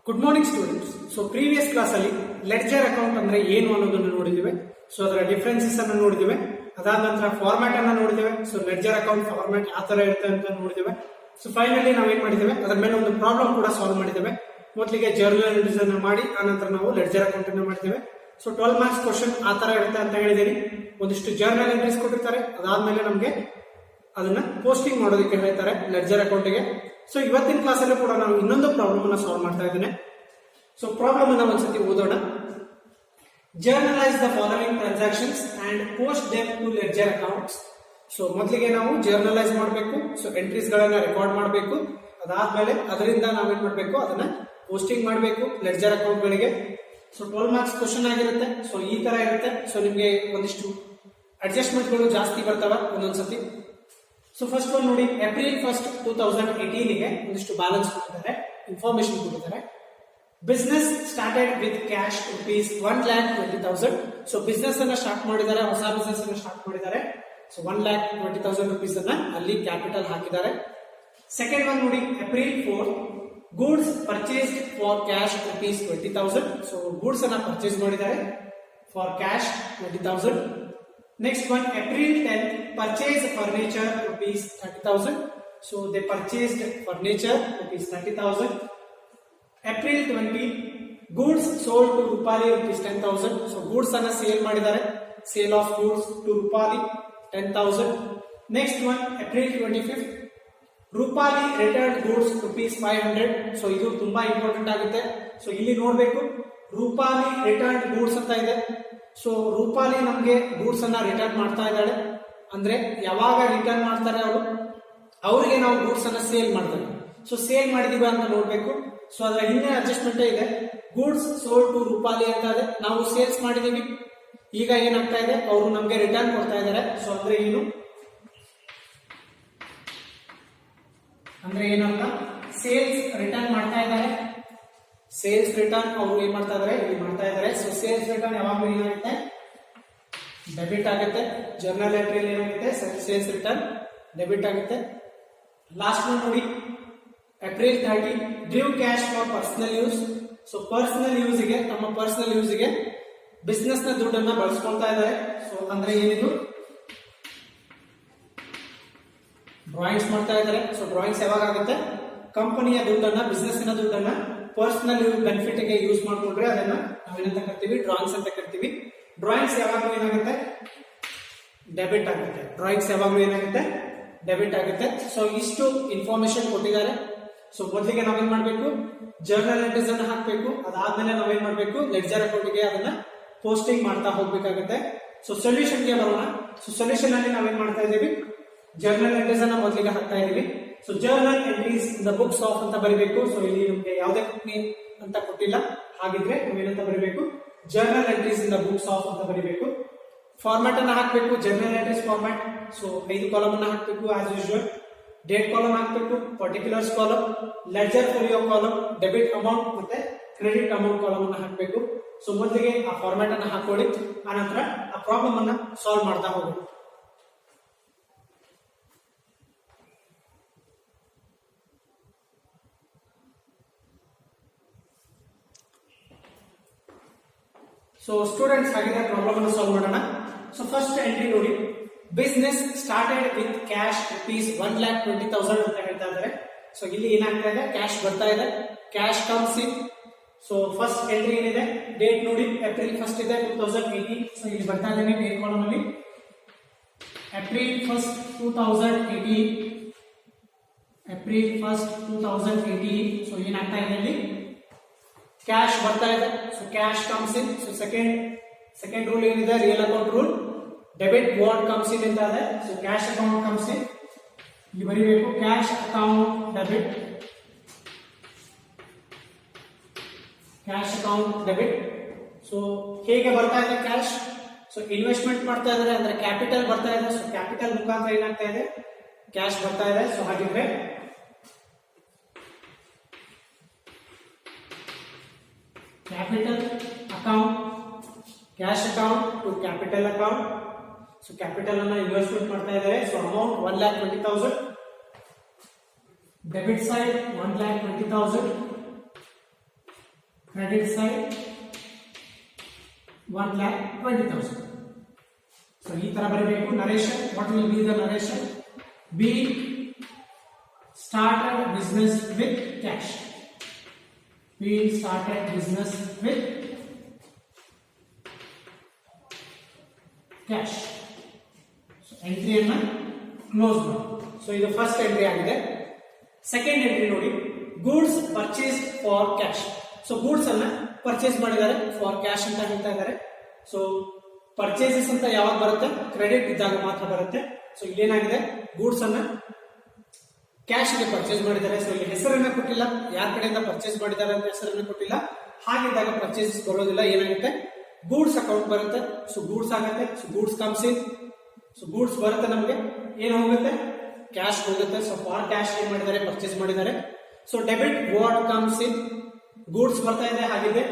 Good morning students. So previous class ಅಲ್ಲಿ ledger account ಅಂದ್ರೆ ಏನು ಅನ್ನೋದನ್ನು ನೋಡಿದಿವೆ. ಸೊ ಅದರ ಡಿಫರೆನ್ಸಸ್ ಅನ್ನು ನೋಡಿದಿವೆ. ಅದಾದ ನಂತರ ಫಾರ್ಮ್ಯಾಟ್ ಅನ್ನ ನೋಡಿದಿವೆ. ಸೊ ಲೆಡ್ಜರ್ ಅಕೌಂಟ್ ಫಾರ್ಮ್ಯಾಟ್ ಯಾವ ತರ ಇರುತ್ತೆ ಅಂತ ನೋಡಿದಿವೆ. ಸೊ ಫೈನಲಿ ನಾವೇನ್ ಮಾಡಿದ್ದೇವೆ, ಅದರ ಮೇಲೆ ಒಂದು ಪ್ರಾಬ್ಲಮ್ ಕೂಡ ಸಾಲ್ವ್ ಮಾಡಿದ್ದೇವೆ. ಮೊದಲಿಗೆ ಜರ್ನಲ್ ಎಂಟ್ರೀಸ್ ಅನ್ನ ಮಾಡಿ ಆನಂತರ ನಾವು ಲೆಡ್ಜರ್ ಅಕೌಂಟ್ ಅನ್ನ ಮಾಡಿದ್ದೇವೆ. ಸೊ 12 ಮಾರ್ಕ್ಸ್ ಕ್ವಶನ್ ಆ ತರ ಇರುತ್ತೆ ಅಂತ ಹೇಳಿದ್ದೀನಿ. ಒಂದಿಷ್ಟು ಜರ್ನಲ್ ಎಂಟ್ರೀಸ್ ಕೊಟ್ಟಿರ್ತಾರೆ, ಅದಾದ್ಮೇಲೆ ನಮಗೆ ಅದನ್ನ ಪೋಸ್ಟಿಂಗ್ ಮಾಡೋದಕ್ಕೆ ಹೇಳ್ತಾರೆ ಲೆಡ್ಜರ್ ಅಕೌಂಟ್ಗೆ. ಸೊ ಇವತ್ತಿನ ಕ್ಲಾಸ್ ಅಲ್ಲೂ ಕೂಡ ನಾವು ಇನ್ನೊಂದು ಪ್ರಾಬ್ಲಮ್ ಅನ್ನ ಸಾಲ್ವ್ ಮಾಡ್ತಾ ಇದ್ದೇನೆ. ಸೊ ಪ್ರಾಬ್ಲಮ್ ಅನ್ನ ಒಂದ್ಸತಿ ಓದೋಣ. Journalise the following transactions and post them to ledger accounts. So ಮೊದಲಿಗೆ ನಾವು ಜರ್ನಲೈಸ್ ಮಾಡಬೇಕು. ಸೊ ಎಂಟ್ರೀಸ್ ಗಳನ್ನ ರೆಕಾರ್ಡ್ ಮಾಡಬೇಕು. ಅದಾದ್ಮೇಲೆ ಅದರಿಂದ ನಾವೇನ್ ಮಾಡಬೇಕು, ಅದನ್ನ ಪೋಸ್ಟಿಂಗ್ ಮಾಡಬೇಕು ಲೆಡ್ಜರ್ ಅಕೌಂಟ್ ಗಳಿಗೆ. ಸೊ 12 ಮಾರ್ಕ್ಸ್ ಕ್ವಶನ್ ಆಗಿರುತ್ತೆ. ಸೊ ಈ ತರ ಇರುತ್ತೆ. ಸೊ ನಿಮ್ಗೆ ಒಂದಿಷ್ಟು ಅಡ್ಜಸ್ಟ್ಮೆಂಟ್ ಗಳು ಜಾಸ್ತಿ ಬರ್ತವೆ ಒಂದೊಂದ್ಸತಿ. ಸೊ ಫಸ್ಟ್ ಒನ್ ನೋಡಿ, ಏಪ್ರಿಲ್ 1, 2018 ಗೆ ಒಂದಿಷ್ಟು ಬ್ಯಾಲೆನ್ಸ್ ಕೊಟ್ಟಿದ್ದಾರೆ, ಇನ್ಫಾರ್ಮೇಶನ್ ಕೊಟ್ಟಿದ್ದಾರೆ. Business started with cash rupees 1,20,000. So business ಅನ್ನ ಸ್ಟಾರ್ಟ್ ಮಾಡಿದ್ದಾರೆ, ಹೊಸ ಬಿಸ್ನೆಸ್ ಅನ್ನ ಸ್ಟಾರ್ಟ್ ಮಾಡಿದ್ದಾರೆ. ಸೊ 1,20,000 rupees ಅನ್ನ ಅಲ್ಲಿ ಕ್ಯಾಪಿಟಲ್ ಹಾಕಿದ್ದಾರೆ. ಸೆಕೆಂಡ್ ಒನ್ ನೋಡಿ, April 4, goods purchased for cash rupees 20,000. So goods ಅನ್ನ ಪರ್ಚೇಸ್ ಮಾಡಿದ್ದಾರೆ for cash 20,000. Next one, April 10th, purchase furniture rupees 30,000. So they purchased furniture rupees 30,000. April 20, goods sold to Rupali rupees 10,000. So goods ಅನ್ನ sale ಮಾಡಿದ್ದಾರೆ, sale of goods to Rupali 10,000. Next one, April 25th, Rupali return goods rupees 500. So ಇದು ತುಂಬಾ important ಆಗುತ್ತೆ. So ಇಲ್ಲಿ ನೋಡ್ಬೇಕು, Rupali return goods ಅಂತ ಇದೆ. So Rupali ನಮ್ಗೆ ಗೂಡ್ಸ್ ಅನ್ನ ರಿಟರ್ನ್ ಮಾಡ್ತಾ ಇದ್ದಾಳೆ. ಅಂದ್ರೆ ಯಾವಾಗ ರಿಟರ್ನ್ ಮಾಡ್ತಾರೆ ಅವರು, ಅವರಿಗೆ ನಾವು ಗೂಡ್ಸ್ ಅನ್ನ ಸೇಲ್ ಮಾಡ್ತಾರೆ. ಸೊ ಸೇಲ್ ಮಾಡಿದೀವಿ ಅಂತ ನೋಡ್ಬೇಕು. ಸೊ ಅದರ ಹಿಂದೆ ಅಡ್ಜಸ್ಟ್ಮೆಂಟ್ ಇದೆ, ಗೂಡ್ಸ್ ಸೋಲ್ಡ್ ಟು ರೂಪಾಲಿ ಅಂತ ಇದೆ. ನಾವು ಸೇಲ್ಸ್ ಮಾಡಿದೀವಿ, ಈಗ ಏನಾಗ್ತಾ ಇದೆ, ಅವರು ನಮ್ಗೆ ರಿಟರ್ನ್ ಕೊಡ್ತಾ ಇದ್ದಾರೆ. ಸೊ ಅಂದ್ರೆ ಏನು ಅಂದ್ರೆ ಏನಂತ, ಸೇಲ್ಸ್ ರಿಟರ್ನ್ ಮಾಡ್ತಾ ಇದ್ದಾರೆ. ಸೇಲ್ಸ್ ರಿಟರ್ನ್ ಅವರು ಏನ್ ಮಾಡ್ತಾ ಇದಾರೆ, ಇಲ್ಲಿ ಮಾಡ್ತಾ ಇದ್ದಾರೆ. ಸೊ ಸೇಲ್ಸ್ ರಿಟರ್ನ್ ಯಾವಾಗ ಏನಾಗುತ್ತೆ, ಡೆಬಿಟ್ ಆಗುತ್ತೆ. ಜರ್ನಲ್ ಎಂಟ್ರಿ ಏನಾಗುತ್ತೆ, ಸೇಲ್ಸ್ ರಿಟರ್ನ್ ಡೆಬಿಟ್ ಆಗುತ್ತೆ. ಲಾಸ್ಟ್ ಒನ್ ನೋಡಿ, April 30, drew cash for personal use. So personal ಯೂಸ್ಗೆ, ನಮ್ಮ ಪರ್ಸನಲ್ ಯೂಸ್ಗೆ ಬಿಸ್ನೆಸ್ ನ ದುಡ್ಡನ್ನ ಬಳಸ್ಕೊಳ್ತಾ ಇದ್ದಾರೆ. ಸೊ ಅಂದ್ರೆ ಏನಿದು, ಡ್ರಾಯಿಂಗ್ಸ್ ಮಾಡ್ತಾ ಇದ್ದಾರೆ. ಸೊ ಡ್ರಾಯಿಂಗ್ಸ್ ಯಾವಾಗ ಆಗುತ್ತೆ, ಕಂಪನಿಯ ದುಡ್ಡನ್ನ, ಬಿಸ್ನೆಸ್ ನ ದುಡ್ಡನ್ನ ಪರ್ಸನಲ್ ಬೆನಿಫಿಟ್ ಗೆ ಯೂಸ್ ಮಾಡ್ಕೊಂಡ್ರೆ ಅದನ್ನ ನಾವೇನಂತ ಕರಿತೀವಿ, ಡ್ರಾಯಿಂಗ್ಸ್ ಅಂತ ಕರಿತೀವಿ. ಡ್ರಾಯಿಂಗ್ಸ್ ಯಾವಾಗಲೂ ಏನಾಗುತ್ತೆ, ಡೆಬಿಟ್ ಆಗುತ್ತೆ. ಡ್ರಾಯಿಂಗ್ಸ್ ಯಾವಾಗಲೂ ಏನಾಗುತ್ತೆ, ಡೆಬಿಟ್ ಆಗುತ್ತೆ. ಸೊ ಇಷ್ಟು ಇನ್ಫಾರ್ಮೇಶನ್ ಕೊಟ್ಟಿದ್ದಾರೆ. ಸೊ ಮೊದಲಿಗೆ ನಾವೇನ್ ಮಾಡ್ಬೇಕು, ಜರ್ನಲ್ ಎಂಟ್ರೀಸ್ ಅನ್ನ ಹಾಕ್ಬೇಕು. ಅದಾದ್ಮೇಲೆ ನಾವೇನ್ ಮಾಡ್ಬೇಕು, ಲೆಡ್ಜರ್ ಅಕೌಂಟ್ ಗೆ ಅದನ್ನ ಪೋಸ್ಟಿಂಗ್ ಮಾಡ್ತಾ ಹೋಗ್ಬೇಕಾಗುತ್ತೆ. ಸೊ ಸೊಲ್ಯೂಷನ್ ಗೆ ಬರೋಣ. ಸೊ ಸೊಲ್ಯೂಷನ್ ಅಲ್ಲಿ ನಾವೇನ್ ಮಾಡ್ತಾ ಇದೀವಿ, ಜರ್ನಲ್ ಎಂಟ್ರೀಸ್ ಅನ್ನ ಮೊದಲಿಗೆ ಹಾಕ್ತಾ ಇದೀವಿ. So journal entries in the books of ಅಂತ ಬರೀಬೇಕು. ಸೊ ಇಲ್ಲಿ ನಿಮ್ಗೆ ಯಾವುದೇ ಕಂಪನಿ ಅಂತ ಕೊಟ್ಟಿಲ್ಲ, ಹಾಗಿದ್ರೆ ನೀವೇನಂತ ಬರೀಬೇಕು, journal entries in the books of ಅಂತ ಬರೀಬೇಕು. ಫಾರ್ಮ್ಯಾಟ್ ಅನ್ನ ಹಾಕ್ಬೇಕು, journal entries format. So 5 column ಅನ್ನ ಹಾಕ್ಬೇಕು ಆಸ್ ಯೂಶುವಲ್. ಡೇಟ್ ಕಾಲಮ್ ಹಾಕ್ಬೇಕು, particulars column, ledger folio column, debit amount ಮತ್ತೆ ಕ್ರೆಡಿಟ್ ಅಮೌಂಟ್ ಕಾಲಮ್ ಅನ್ನ ಹಾಕ್ಬೇಕು. ಸೊ ಮೊದಲಿಗೆ ಆ ಫಾರ್ಮ್ಯಾಟ್ ಅನ್ನ ಹಾಕೊಳ್ಳಿ, ಆನಂತರ ಆ ಪ್ರಾಬ್ಲಮ್ ಅನ್ನ ಸಾಲ್ವ್ ಮಾಡ್ತಾ ಹೋಗಿ. ಸೊ ಸ್ಟೂಡೆಂಟ್ಸ್, ಹಾಗಿದ್ರೆ ಪ್ರಾಬ್ಲಮ್ ಅನ್ನು ಸಾಲ್ವ್ ಮಾಡೋಣ. ಸೊ ಫಸ್ಟ್ ಎಂಟ್ರಿ ನೋಡಿ, business started with cash rupees 1,20,000 ಅಂತ ಹೇಳ್ತಾ ಇದ್ದಾರೆ. ಸೊ ಇಲ್ಲಿ ಏನಾಗ್ತಾ ಇದೆ, ಕ್ಯಾಶ್ ಬರ್ತಾ ಇದೆ, cash comes in. So first entry ಏನಿದೆ, ಡೇಟ್ ನೋಡಿ, ಏಪ್ರಿಲ್ 1 ಇದೆ 2018. ಸೊ ಇಲ್ಲಿ ಬರ್ತಾ ಇದ್ದೇನೆ ಡೇಟ್ ಕಾಲಮ್ ಅಲ್ಲಿ, ಏಪ್ರಿಲ್ 1, 2018. ಏಪ್ರಿಲ್ 1, 2018. ಸೊ ಏನಾಗ್ತಾ ಇದೆ, ಇಲ್ಲಿ ಕ್ಯಾಶ್ ಬರ್ತಾ ಇದೆ. So cash comes in. So second rule ಏನಿದೆ, real account rule, debit what comes in ಅಂತ ಇದೆ. So cash account comes in, ಇಲ್ಲಿ ಬರೀಬೇಕು, cash account debit, cash account debit. So ಹೇಗೆ ಬರ್ತಾ ಇದೆ ಕ್ಯಾಶ್, ಸೊ ಇನ್ವೆಸ್ಟ್ಮೆಂಟ್ ಮಾಡ್ತಾ ಇದ್ದಾರೆ, ಅಂದ್ರೆ ಕ್ಯಾಪಿಟಲ್ ಬರ್ತಾ ಇದೆ. ಸೊ ಕ್ಯಾಪಿಟಲ್ ಮುಖಾಂತರ ಏನಾಗ್ತಾ ಇದೆ, ಕ್ಯಾಶ್ ಬರ್ತಾ ಇದೆ. ಸೊ ಹಾಗಿದ್ರೆ capital account, cash account to capital account. So capital ಅನ್ನ ಇನ್ವೆಸ್ಟ್ಮೆಂಟ್ ಮಾಡ್ತಾ ಇದ್ದಾರೆ. So amount 1,20,000. Debit side 1,20,000. Credit side 1,20,000. So ಈ ತರ ಬರಬೇಕು narration. What will be the narration? Be started business with cash. We started business with cash. So entry ಅನ್ನು close ಮಾಡಿ. So ಇದು first entry ಆಗಿದೆ. ಸೆಕೆಂಡ್ ಎಂಟ್ರಿ ನೋಡಿ, goods purchase for cash. So goods ಅನ್ನ purchase ಮಾಡಿದ್ದಾರೆ for cash ಅಂತ ಹೇಳ್ತಾ ಇದ್ದಾರೆ. ಸೊ ಪರ್ಚೇಸಸ್ ಅಂತ ಯಾವಾಗ ಬರುತ್ತೆ? ಕ್ರೆಡಿಟ್ ಇದ್ದಾಗ ಮಾತ್ರ ಬರುತ್ತೆ. ಸೊ ಇಲ್ಲೇನಾಗಿದೆ, ಗೂಡ್ಸ್ ಅನ್ನ ಕ್ಯಾಶ್ ಗೆ ಪರ್ಚೇಸ್ ಮಾಡಿದ್ದಾರೆ. ಸೊ ಇಲ್ಲಿ ಹೆಸರನ್ನ ಕೊಟ್ಟಿಲ್ಲ, ಯಾರ ಕಡೆಯಿಂದ ಪರ್ಚೇಸ್ ಮಾಡಿದ್ದಾರೆ ಅಂತ ಹೆಸರನ್ನ ಕೊಟ್ಟಿಲ್ಲ. ಹಾಗಿದ್ದಾಗ ಪರ್ಚೇಸಸ್ ಬರೋದಿಲ್ಲ. ಏನಾಗುತ್ತೆ? ಗೂಡ್ಸ್ ಅಕೌಂಟ್ ಬರುತ್ತೆ. ಸೊ ಗೂಡ್ಸ್ ಆಗುತ್ತೆ. So goods comes in. So goods ಬರುತ್ತೆ, ನಮಗೆ ಏನು ಹೋಗುತ್ತೆ? ಕ್ಯಾಶ್ ಹೋಗುತ್ತೆ. ಸೊ ಫಾರ್ ಕ್ಯಾಶ್ ಏನ್ ಮಾಡಿದ್ದಾರೆ? ಪರ್ಚೇಸ್ ಮಾಡಿದ್ದಾರೆ. So debit what comes in, goods ಬರ್ತಾ ಇದೆ. ಹಾಗಿದೆ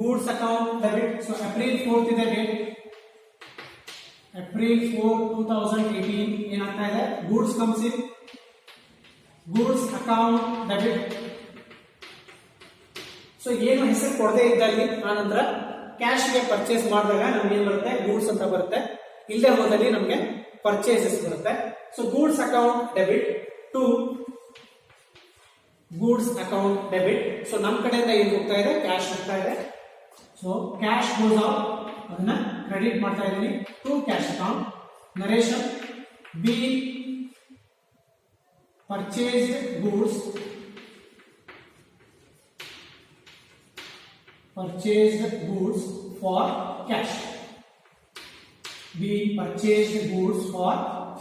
goods account debit. So April 4th ಇದೆ ಡೇಟ್. ಏಪ್ರಿಲ್ 4, 2018 ಏನಾಗ್ತಾ ಇದೆ? Goods comes in, goods account debit. So ಏನು ಹೆಸರು ಕೊಡದೇ ಇದ್ದಲ್ಲಿ ಆ ನಂತರ ಕ್ಯಾಶ್ ಗೆ ಪರ್ಚೇಸ್ ಮಾಡಿದಾಗ ನಮ್ಗೆ ಏನ್ ಬರುತ್ತೆ? ಗೂಡ್ಸ್ ಅಂತ ಬರುತ್ತೆ. ಇಲ್ಲದೆ ಹೋದಲ್ಲಿ ನಮ್ಗೆ ಪರ್ಚೇಸಸ್ ಬರುತ್ತೆ. So goods account debit to goods account debit. So ನಮ್ ಕಡೆಯಿಂದ ಏನ್ ಹೋಗ್ತಾ ಇದೆ? ಕ್ಯಾಶ್ ಹೋಗ್ತಾ ಇದೆ. ಸೊ ಕ್ಯಾಶ್ ಗೋಸ್ ಔಟ್, ಅದನ್ನ ಕ್ರೆಡಿಟ್ ಮಾಡ್ತಾ ಇದೀನಿ to cash account. Narration be purchased goods for cash. B purchased goods for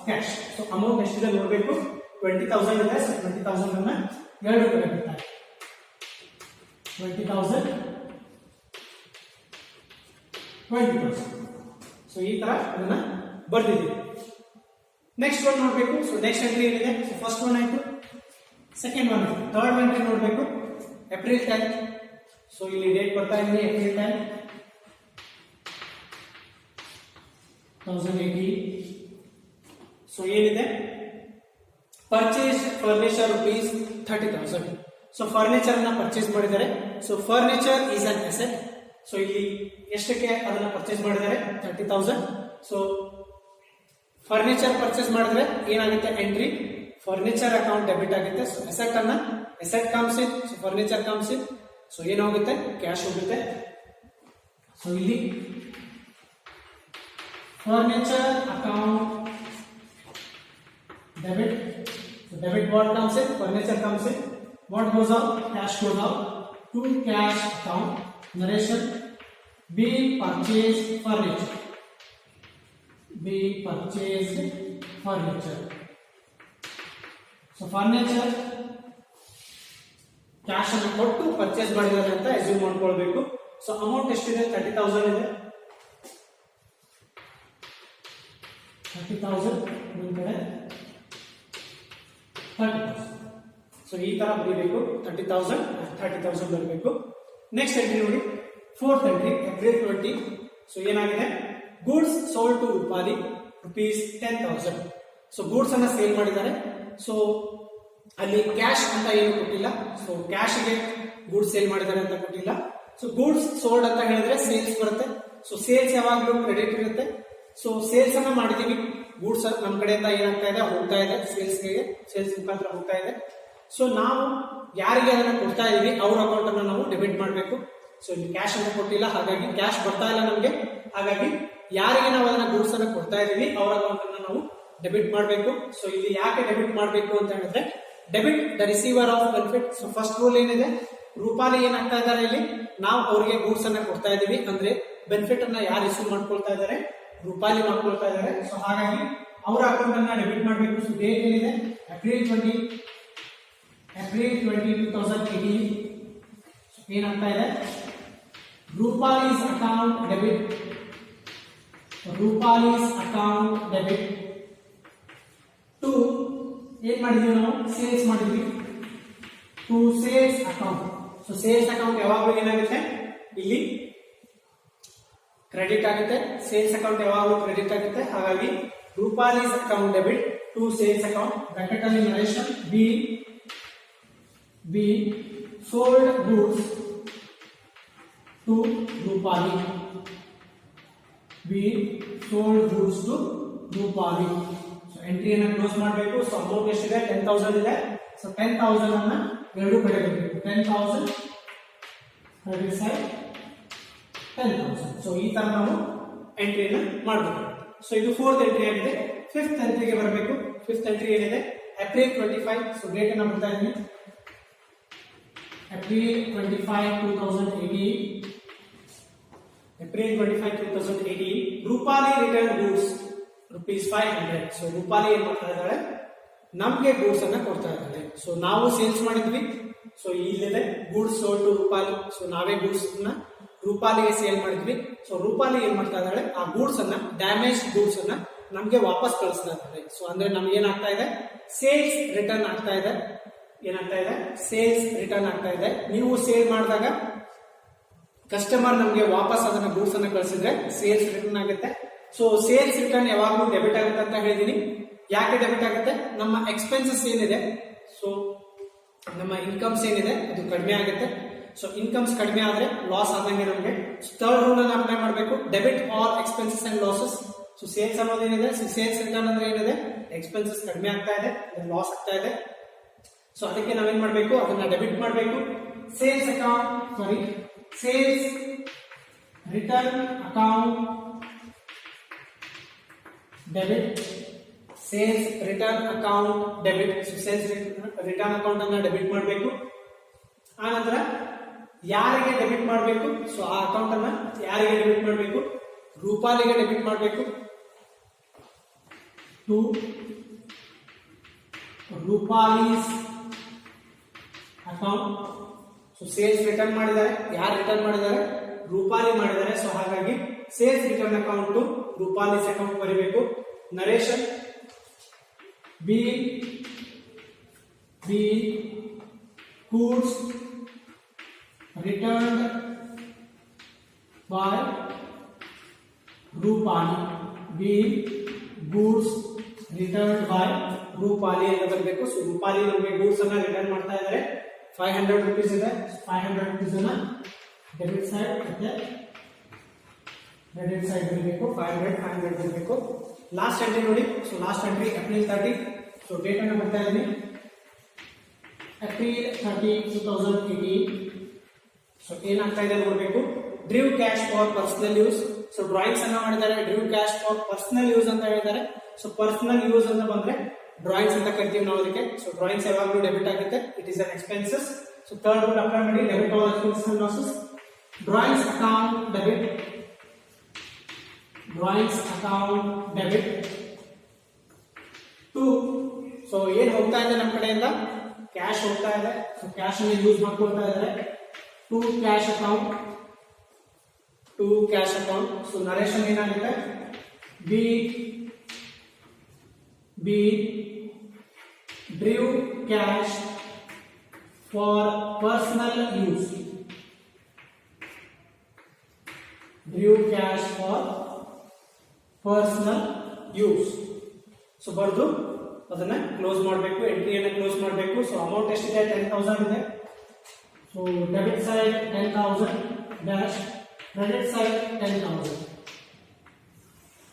cash. So amount ಎಷ್ಟಿದೆ ನೋಡಬೇಕು? 20,000 ಇದೆ. ಸೊ 20,000 ಅನ್ನ ಎರಡು ಕಡೆ ಬಿಡ್ತಾರೆ. 20,000 20,000. ಸೊ ಈ ತರ ಅದನ್ನ ಬರ್ದಿದ್ದೀವಿ. ನೆಕ್ಸ್ಟ್ ಒನ್ ನೋಡಬೇಕು. ಸೊ ನೆಕ್ಸ್ಟ್ ಎಂಟ್ರಿ ಏನಿದೆ? ಸೊ ಫಸ್ಟ್ ಒನ್ ಆಯ್ತು, ಸೆಕೆಂಡ್ ಒನ್ ಆಯ್ತು, ಥರ್ಡ್ ಎಂಟ್ರಿ ನೋಡಬೇಕು. ಏಪ್ರಿಲ್ 10. ಸೊ ಇಲ್ಲಿ ಡೇಟ್ ಬರ್ತಾ ಇದೆ ಏಪ್ರಿಲ್ 10, 2018. ಸೊ ಏನಿದೆ? Purchase furniture rupees 30,000. So furniture ಅನ್ನ ಪರ್ಚೇಸ್ ಮಾಡಿದ್ದಾರೆ. So furniture is an asset. So ಇಲ್ಲಿ ಎಷ್ಟಕ್ಕೆ ಅದನ್ನ ಪರ್ಚೇಸ್ ಮಾಡಿದ್ದಾರೆ? 30,000. ಸೊ ಫರ್ನಿಚರ್ ಪರ್ಚೇಸ್ ಮಾಡಿದ್ರೆ ಏನಾಗುತ್ತೆ? ಎಂಟ್ರಿ ಫರ್ನಿಚರ್ ಅಕೌಂಟ್ ಡೆಬಿಟ್ ಆಗುತ್ತೆ. ಸೊ ಅಸೆಟ್ ಅನ್ನ asset comes in. So furniture comes in. So ಏನಾಗುತ್ತೆ? ಕ್ಯಾಶ್ ಹೋಗುತ್ತೆ. ಸೊ ಇಲ್ಲಿ furniture account debit. So debit what comes in? Furniture comes in. What goes out? Cash goes out to cash account. Narration be purchase furniture. Be purchased furniture. So furniture cash ಅನ್ನು ಕೊಟ್ಟು purchase ಮಾಡಿದ್ದಾರೆ ಅಂತ assume ಮಾಡ್ಕೊಳ್ಬೇಕು. So amount ಎಷ್ಟಿದೆ? 30,000 ಇದೆ. 30,000 ಒಂದ್ ಕಡೆ 30,000. So ಈ ತರ ಬರೀಬೇಕು. 30,000 30,000 ಬರಬೇಕು. ನೆಕ್ಸ್ಟ್ ಎಂಟ್ರಿ ನೋಡಿ, ಫೋರ್ತ್ ಎಂಟ್ರಿ ಏಪ್ರಿಲ್ 20. ಸೊ ಏನಾಗಿದೆ? Goods sold to Rupali rupees 10,000. So goods ಅನ್ನ ಸೇಲ್ ಮಾಡಿದ್ದಾರೆ. ಸೊ ಅಲ್ಲಿ ಕ್ಯಾಶ್ ಅಂತ ಏನು ಕೊಟ್ಟಿಲ್ಲ. ಸೊ ಕ್ಯಾಶ್ ಗೆ ಗೂಡ್ಸ್ ಸೇಲ್ ಮಾಡಿದ್ದಾರೆ ಅಂತ ಕೊಟ್ಟಿಲ್ಲ. ಸೊ ಗೂಡ್ಸ್ ಸೋಲ್ಡ್ ಅಂತ ಹೇಳಿದ್ರೆ ಸೇಲ್ಸ್ ಬರುತ್ತೆ. ಸೊ ಸೇಲ್ಸ್ ಯಾವಾಗಲೂ ಕ್ರೆಡಿಟ್ ಇರುತ್ತೆ. ಸೊ ಸೇಲ್ಸ್ ಅನ್ನ ಮಾಡಿದೀವಿ. ಗೂಡ್ಸ್ ನಮ್ಮ ಕಡೆಯಿಂದ ಏನಾಗ್ತಾ ಇದೆ? ಹೋಗ್ತಾ ಇದೆ ಸೇಲ್ಸ್ ಮುಖಾಂತರ ಹೋಗ್ತಾ ಇದೆ. ಸೊ ನಾವು ಯಾರಿಗೆ ಅದನ್ನ ಕೊಡ್ತಾ ಇದೀವಿ ಅವ್ರ ಅಕೌಂಟ್ ಅನ್ನ ನಾವು ಡೆಬಿಟ್ ಮಾಡಬೇಕು. ಸೊ ಇಲ್ಲಿ ಕ್ಯಾಶ್ ಅನ್ನು ಕೊಟ್ಟಿಲ್ಲ, ಹಾಗಾಗಿ ಕ್ಯಾಶ್ ಬರ್ತಾ ಇಲ್ಲ ನಮಗೆ. ಹಾಗಾಗಿ ಯಾರಿಗೆ ನಾವು ಅದನ್ನ ಗೂಡ್ಸ್ ಅನ್ನ ಕೊಡ್ತಾ ಇದೀವಿ ಅವರ ಅಕೌಂಟ್ ಅನ್ನ ನಾವು ಡೆಬಿಟ್ ಮಾಡಬೇಕು. ಸೊ ಇಲ್ಲಿ ಯಾಕೆ ಡೆಬಿಟ್ ಮಾಡಬೇಕು ಅಂತ ಹೇಳಿದ್ರೆ, debit the receiver of benefit. So first rule ಏನಿದೆ? ರೂಪಾಲಿ ಏನಾಗ್ತಾ ಇದ್ದಾರೆ ಇಲ್ಲಿ? ನಾವು ಅವ್ರಿಗೆ ಗೂಡ್ಸ್ ಅನ್ನ ಕೊಡ್ತಾ ಇದೀವಿ, ಅಂದ್ರೆ ಬೆನಿಫಿಟ್ ಅನ್ನ ಯಾರು ರಿಸೀವ್ ಮಾಡ್ಕೊಳ್ತಾ ಇದ್ದಾರೆ? ರೂಪಾಲಿ ಮಾಡ್ಕೊಳ್ತಾ ಇದ್ದಾರೆ. ಸೊ ಹಾಗಾಗಿ ಅವರ ಅಕೌಂಟ್ ಅನ್ನ ಡೆಬಿಟ್ ಮಾಡಬೇಕು. ಸೊ ಡೇಟ್ ಏನಿದೆ? ಏಪ್ರಿಲ್ 20, 2018. ಏನಾಗ್ತಾ ಇದೆ? Rupali's account debit. Rupali's account debit to ಏನ್ ಮಾಡಿದೀವಿ ನಾವು? ಸೇಲ್ಸ್ ಮಾಡಿದ್ವಿ. To sales account. So sales account ಯಾವಾಗಲೂ ಏನಾಗುತ್ತೆ? ಇಲ್ಲಿ ಕ್ರೆಡಿಟ್ ಆಗುತ್ತೆ. ಸೇಲ್ಸ್ ಅಕೌಂಟ್ ಯಾವಾಗಲೂ ಕ್ರೆಡಿಟ್ ಆಗುತ್ತೆ. ಹಾಗಾಗಿ Rupali's account debit to sales account. Bracket ಅಲ್ಲಿ narration be sold goods to ರೂಪಾಯಿ. ವಿ ಸೋಲ್ಡ್ ಗೂಡ್ಸ್ ಟು ರೂಪಾಯಿ. ಸೊ ಎಂಟ್ರಿಯನ್ನು ಕ್ಲೋಸ್ ಮಾಡಬೇಕು. ಸೊ ಅಮೌಂಟ್ ಎಷ್ಟಿದೆ? 10,000 ಇದೆ. ಸೊ 10,000 ಅನ್ನ ಎರಡು ಕಡೆ ಬರಬೇಕು. 10,000 ಕ್ರೆಡಿಟ್ ಸೈಡ್ 10,000. ಸೊ ಈ ತರ ನಾವು ಎಂಟ್ರಿಯನ್ನು ಮಾಡಬೇಕು. ಸೊ ಇದು 4th ಎಂಟ್ರಿ ಆಗಿದೆ. 5th ಎಂಟ್ರಿಗೆ ಬರಬೇಕು. 5th ಎಂಟ್ರಿ ಏನಿದೆ? ಏಪ್ರಿಲ್ 25. ಸೊ ಡೇಟ್ ಅನ್ನು ಬರ್ತಾ ಇದ್ದೀನಿ. April 25, 2018. April 25, 2018. Rupali return goods ₹500. So Rupali ಏನ್ ಮಾಡ್ತಾ ಇದ್ದಾಳೆ? ನಮ್ಗೆ ಗೂಡ್ಸ್ ಅನ್ನ ಕೊಡ್ತಾ ಇದ್ದಾಳೆ. ಸೊ ನಾವು ಸೇಲ್ಸ್ ಮಾಡಿದ್ವಿ. ಸೊ ಇಲ್ಲಿದೆ goods sold to Rupali. So ನಾವೇ ಗೂಡ್ಸ್ ನ ರೂಪಾಲಿಗೆ ಸೇಲ್ ಮಾಡಿದ್ವಿ. ಸೊ ರೂಪಾಲಿ ಏನ್ ಮಾಡ್ತಾ ಇದ್ದಾಳೆ? ಆ ಗೂಡ್ಸ್ ಅನ್ನ, ಡ್ಯಾಮೇಜ್ ಗೂಡ್ಸ್ ಅನ್ನ ನಮ್ಗೆ ವಾಪಸ್ ಕಳಿಸ್ತಾ ಇದ್ದಾರೆ. ಸೊ ಅಂದ್ರೆ ನಮ್ಗೆ ಏನಾಗ್ತಾ ಇದೆ? ಸೇಲ್ಸ್ ರಿಟರ್ನ್ ಆಗ್ತಾ ಇದೆ. ಏನಾಗ್ತಾ ಇದೆ? ಸೇಲ್ಸ್ ರಿಟರ್ನ್ ಆಗ್ತಾ ಇದೆ. ನೀವು ಸೇಲ್ ಮಾಡಿದಾಗ ಕಸ್ಟಮರ್ ನಮ್ಗೆ ವಾಪಸ್ ಅದನ್ನ ಗೂಡ್ಸ್ ಅನ್ನ ಕಳಿಸಿದ್ರೆ ಸೇಲ್ಸ್ ರಿಟರ್ನ್ ಆಗುತ್ತೆ. ಸೊ ಸೇಲ್ಸ್ ರಿಟರ್ನ್ ಯಾವಾಗಲೂ ಡೆಬಿಟ್ ಆಗುತ್ತೆ ಅಂತ ಹೇಳಿದೀನಿ. ಯಾಕೆ ಡೆಬಿಟ್ ಆಗುತ್ತೆ? ನಮ್ಮ ಎಕ್ಸ್ಪೆನ್ಸಸ್ ಏನಿದೆ, ಸೊ ನಮ್ಮ ಇನ್ಕಮ್ಸ್ ಏನಿದೆ ಅದು ಕಡಿಮೆ ಆಗುತ್ತೆ. ಸೊ ಇನ್ಕಮ್ಸ್ ಕಡಿಮೆ ಆದ್ರೆ ಲಾಸ್ ಆದಂಗೆ ನಮಗೆ. ಥರ್ಡ್ ರೂಲ್ ಅನ್ನು ಅಪ್ಲೈ ಮಾಡಬೇಕು. Debit all expenses and losses. So sales ಅನ್ನೋದೇನಿದೆ? ಸೇಲ್ಸ್ ರಿಟರ್ನ್ ಅಂದ್ರೆ ಏನಿದೆ? ಎಕ್ಸ್ಪೆನ್ಸಸ್ ಕಡಿಮೆ ಆಗ್ತಾ ಇದೆ, ಲಾಸ್ ಆಗ್ತಾ ಇದೆ. ಸೊ ಅದಕ್ಕೆ ನಾವೇನ್ ಮಾಡಬೇಕು? ಅದನ್ನ ಡೆಬಿಟ್ ಮಾಡಬೇಕು. Sales account, sorry, sales return account debit. Sales return account debit. Sales return account ಅನ್ನ ಡೆಬಿಟ್ ಮಾಡಬೇಕು. ಆ ನಂತರ ಯಾರಿಗೆ ಡೆಬಿಟ್ ಮಾಡಬೇಕು? ಸೊ ಆ ಅಕೌಂಟ್ ಅನ್ನ ಯಾರಿಗೆ ಡೆಬಿಟ್ ಮಾಡಬೇಕು? ರೂಪಾಲಿಗೆ ಡೆಬಿಟ್ ಮಾಡಬೇಕು. To Rupali's account. So sales return ಮಾಡಿದ್ದಾರೆ. ಯಾರು ರಿಟರ್ನ್ ಮಾಡಿದ್ದಾರೆ? ರೂಪಾಲಿ ಮಾಡಿದ್ದಾರೆ. ಸೊ ಹಾಗಾಗಿ sales return account to Rupali's account ಬರೀಬೇಕು. Narration be goods returned by Rupali. Be goods returned by Rupali ಅಂತ ಬರಬೇಕು. ಸೊ ರೂಪಾಲಿ ನಮಗೆ ಗೂಡ್ಸ್ ಅನ್ನ ರಿಟರ್ನ್ ಮಾಡ್ತಾ ಇದ್ದಾರೆ. 500 rupees ಇದೆ. 500 rupees ಅನ್ನ ಡೆಬಿಟ್ ಸೈಡ್ ಮತ್ತೆ ಕ್ರೆಡಿಟ್ ಸೈಡ್ ಬರಬೇಕು. 500 ಬರಬೇಕು. ಲಾಸ್ಟ್ ಎಂಟ್ರಿ ನೋಡಿ. So last entry April 30. So date ಅನ್ನು ಬರ್ತಾ ಇದ್ದೀನಿ. ಏಪ್ರಿಲ್ 30, 2018. ಸೊ ಏನಾಗ್ತಾ ಇದೆ ನೋಡಬೇಕು. ಡ್ರೀವ್ cash for personal use. So drawings ಅನ್ನ ಮಾಡಿದ್ದಾರೆ. ಡ್ರೀವ್ ಕ್ಯಾಶ್ ಫಾರ್ ಪರ್ಸನಲ್ ಯೂಸ್ ಅಂತ ಹೇಳಿದ್ದಾರೆ. ಸೊ ಪರ್ಸನಲ್ ಯೂಸ್ ಅಂತ ಬಂದ್ರೆ ಡ್ರಾಯಿಂಗ್ಸ್ ಅಂತ ಕರಿತೀವಿ ನಾವು ಅದಕ್ಕೆ. ಸೊ ಡ್ರಾಯಿಂಗ್ಸ್ ಯಾವಾಗಲೂ ಡೆಬಿಟ್ ಆಗುತ್ತೆ. It is an expenses. So third rule apply ಮಾಡಿ. Debit all expenses and losses. Drawings account debit. Drawings account debit to. So ಏನ್ ಹೋಗ್ತಾ ಇದೆ ನಮ್ಮ ಕಡೆಯಿಂದ? ಕ್ಯಾಶ್ ಹೋಗ್ತಾ ಇದೆ. ಸೊ ಕ್ಯಾಶ್ ಅನ್ನು ಯೂಸ್ ಮಾಡ್ಕೊಳ್ತಾ ಇದ್ದಾರೆ. To cash account. To cash account. So narration ಏನಾಗುತ್ತೆ? Be drew cash for personal use. Drew cash for personal use. So ಬರ್ದು ಅದನ್ನ ಕ್ಲೋಸ್ ಮಾಡಬೇಕು. ಎಂಟ್ರಿಯನ್ನು ಕ್ಲೋಸ್ ಮಾಡಬೇಕು. ಸೊ ಅಮೌಂಟ್ ಎಷ್ಟಿದೆ? 10,000 ಇದೆ. So debit side 10,000 dash credit side 10,000.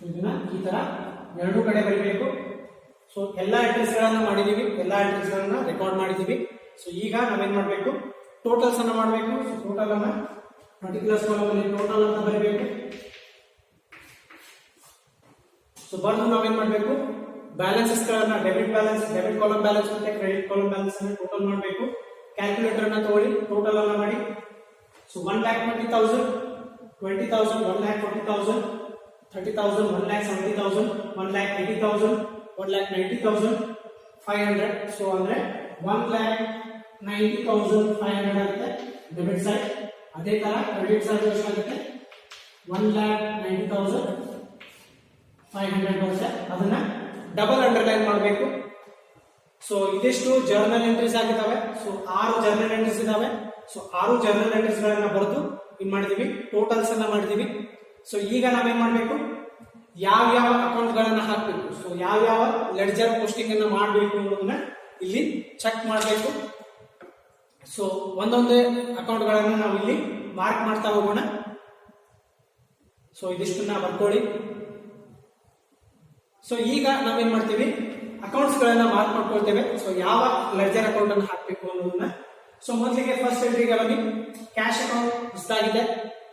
ಇದನ್ನ ಈ ತರ ಎರಡು ಕಡೆ ಬರೀಬೇಕು. ಸೊ ಎಲ್ಲಾ ಎಂಟ್ರೀಸ್ ಗಳನ್ನ ಮಾಡಿದೀವಿ. ಎಲ್ಲಾ ಎಂಟ್ರೀಸ್ ಗಳನ್ನ ರೆಕಾರ್ಡ್ ಮಾಡಿದೀವಿ. ಸೊ ಈಗ ನಾವೇನ್ ಮಾಡಬೇಕು? ಟೋಟಲ್ಸ್ ಅನ್ನ ಮಾಡಬೇಕು. ಸೊ ಟೋಟಲ್ ಅನ್ನ ಪರ್ಟಿಕ್ಯುಲರ್ಸ್ ಕಾಲಮ್ ಅಲ್ಲಿ ಟೋಟಲ್ ಅಂತ ಬರೀಬೇಕು. ಸೊ ಬರ್ದು ನಾವೇನ್ ಮಾಡಬೇಕು? ಬ್ಯಾಲೆನ್ಸಸ್ ಗಳನ್ನ debit balance, debit column balance ಮತ್ತೆ ಕ್ರೆಡಿಟ್ ಕಾಲಮ್ ಬ್ಯಾಲೆನ್ಸ್ ಅನ್ನು ಟೋಟಲ್ ಮಾಡಬೇಕು. ಕ್ಯಾಲ್ಕುಲೇಟರ್ ಅನ್ನ ತಗೊಳ್ಳಿ, ಟೋಟಲ್ ಅನ್ನ ಮಾಡಿ. ಸೊ 1,20,000, 20,000, 1,40,000, 30,000, 1,70,000, 1,80,000, 1,90,000, 500. ಸೊ ಅಂದ್ರೆ 1,90,500 ಆಗುತ್ತೆ ಡೆಬಿಟ್ ಸೈಡ್. ಅದೇ ತರ ಕ್ರೆಡಿಟ್ ಸೈಡ್ ಎಷ್ಟಾಗುತ್ತೆ? 1,90,500 ಬರುತ್ತೆ. ಅದನ್ನ ಡಬಲ್ ಅಂಡರ್ಲೈನ್ ಮಾಡಬೇಕು. ಸೊ ಇದಿಷ್ಟು ಜರ್ನಲ್ ಎಂಟ್ರೀಸ್ ಆಗಿದ್ದಾವೆ. ಸೊ 6 ಜರ್ನಲ್ ಎಂಟ್ರೀಸ್ ಇದಾವೆ. ಸೊ 6 ಜರ್ನಲ್ ಎಂಟ್ರೀಸ್ ಗಳನ್ನ ಬರೆದು ಏನ್ ಮಾಡಿದೀವಿ? ಟೋಟಲ್ಸ್ ಅನ್ನ ಮಾಡಿದೀವಿ. ಸೊ ಈಗ ನಾವೇನ್ ಮಾಡ್ಬೇಕು? ಯಾವ ಅಕೌಂಟ್ ಗಳನ್ನ ಹಾಕ್ಬೇಕು, ಸೊ ಯಾವ ಲೆಡ್ಜರ್ ಪೋಸ್ಟಿಂಗ್ ಅನ್ನ ಮಾಡಬೇಕು ಅನ್ನೋದನ್ನ ಇಲ್ಲಿ ಚೆಕ್ ಮಾಡಬೇಕು. ಸೊ ಒಂದೊಂದೇ ಅಕೌಂಟ್ಗಳನ್ನು ನಾವು ಇಲ್ಲಿ ಮಾರ್ಕ್ ಮಾಡ್ತಾ ಹೋಗೋಣ. ಸೊ ಇದಿಷ್ಟನ್ನ ಬರ್ಕೊಳ್ಳಿ. ಸೊ ಈಗ ನಾವೇನ್ ಮಾಡ್ತೀವಿ, ಅಕೌಂಟ್ಸ್ ಗಳನ್ನ ಮಾರ್ಕ್ ಮಾಡ್ಕೊಳ್ತೇವೆ. ಸೊ ಯಾವ ಲೆಡ್ಜರ್ ಅಕೌಂಟ್ ಅನ್ನು ಹಾಕಬೇಕು ಅನ್ನೋದನ್ನ. ಸೊ ಮೊದಲಿಗೆ ಫಸ್ಟ್ ಎಂಟ್ರಿಗೆ ಬನ್ನಿ. ಕ್ಯಾಶ್ ಅಕೌಂಟ್ ಹೊಸದಾಗಿದೆ,